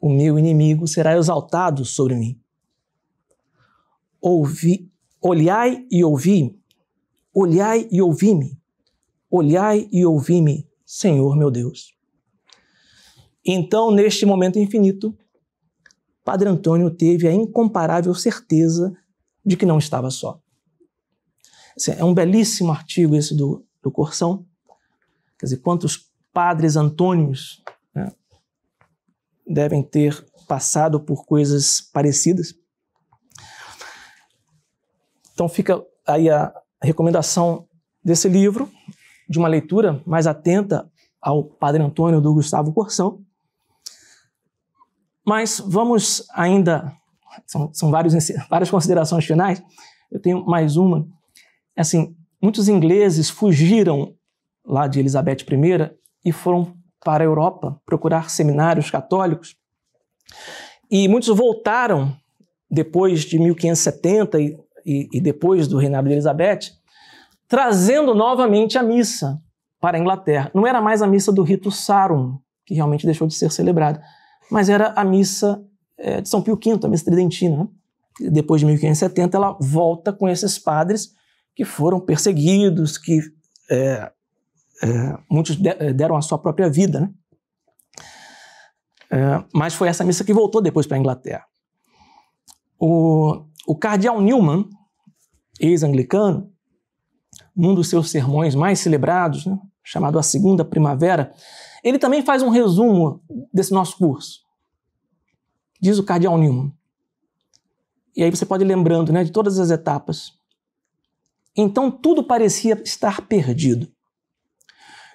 o meu inimigo será exaltado sobre mim? Olhai e ouvi, olhai e ouvi-me, olhai e ouvi-me, Senhor meu Deus. Então, neste momento infinito, Padre Antônio teve a incomparável certeza de que não estava só. É um belíssimo artigo esse do Corsão. Quer dizer, quantos padres Antônios, né, devem ter passado por coisas parecidas. Então fica aí a recomendação desse livro, de uma leitura mais atenta ao Padre Antônio do Gustavo Corsão. Mas vamos ainda, são várias considerações finais, eu tenho mais uma. Assim, muitos ingleses fugiram lá de Elizabeth I e foram para a Europa procurar seminários católicos, e muitos voltaram depois de 1570 e depois do reinado de Elizabeth, trazendo novamente a missa para a Inglaterra. Não era mais a missa do rito Sarum, que realmente deixou de ser celebrada, mas era a missa de São Pio V, a missa tridentina. Depois de 1570, ela volta com esses padres que foram perseguidos, que muitos deram a sua própria vida, né? Mas foi essa missa que voltou depois para a Inglaterra. O cardeal Newman, ex-anglicano, num dos seus sermões mais celebrados, né, chamado A Segunda Primavera, ele também faz um resumo desse nosso curso. Diz o cardeal Newman. E aí você pode ir lembrando, né, de todas as etapas. Então tudo parecia estar perdido.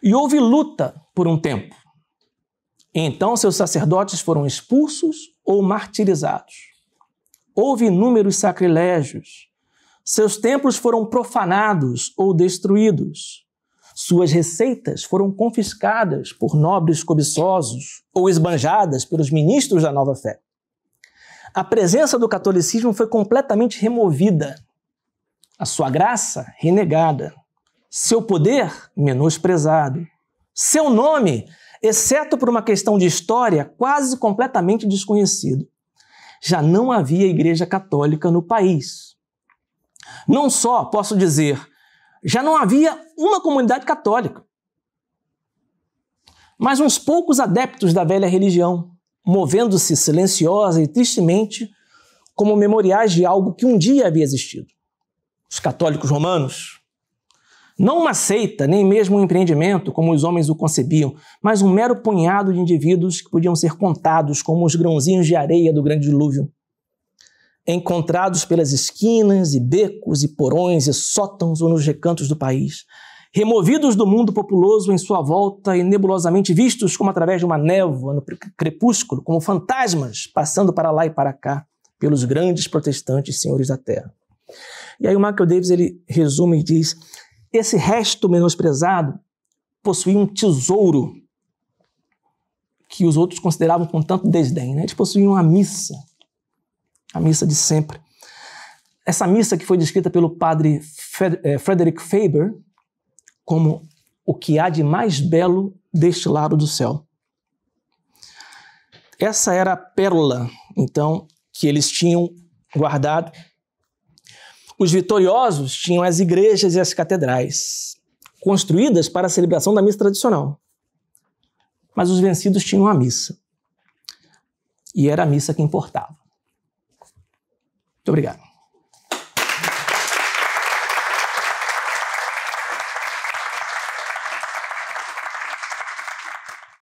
E houve luta por um tempo. Então seus sacerdotes foram expulsos ou martirizados. Houve inúmeros sacrilégios. Seus templos foram profanados ou destruídos. Suas receitas foram confiscadas por nobres cobiçosos ou esbanjadas pelos ministros da nova fé. A presença do catolicismo foi completamente removida, a sua graça renegada, seu poder menosprezado, seu nome, exceto por uma questão de história, quase completamente desconhecido. Já não havia igreja católica no país. Não só, posso dizer, já não havia uma comunidade católica, mas uns poucos adeptos da velha religião, movendo-se silenciosa e tristemente como memoriais de algo que um dia havia existido. Os católicos romanos, não uma seita, nem mesmo um empreendimento, como os homens o concebiam, mas um mero punhado de indivíduos que podiam ser contados como os grãozinhos de areia do grande dilúvio, encontrados pelas esquinas e becos e porões e sótãos ou nos recantos do país, removidos do mundo populoso em sua volta e nebulosamente vistos como através de uma névoa no crepúsculo, como fantasmas passando para lá e para cá pelos grandes protestantes senhores da terra. E aí o Michael Davis ele resume e diz: esse resto menosprezado possuía um tesouro que os outros consideravam com tanto desdém, né? Eles possuíam a missa de sempre. Essa missa que foi descrita pelo padre Frederick Faber como o que há de mais belo deste lado do céu. Essa era a pérola, então, que eles tinham guardado. Os vitoriosos tinham as igrejas e as catedrais, construídas para a celebração da missa tradicional. Mas os vencidos tinham a missa. E era a missa que importava. Muito obrigado.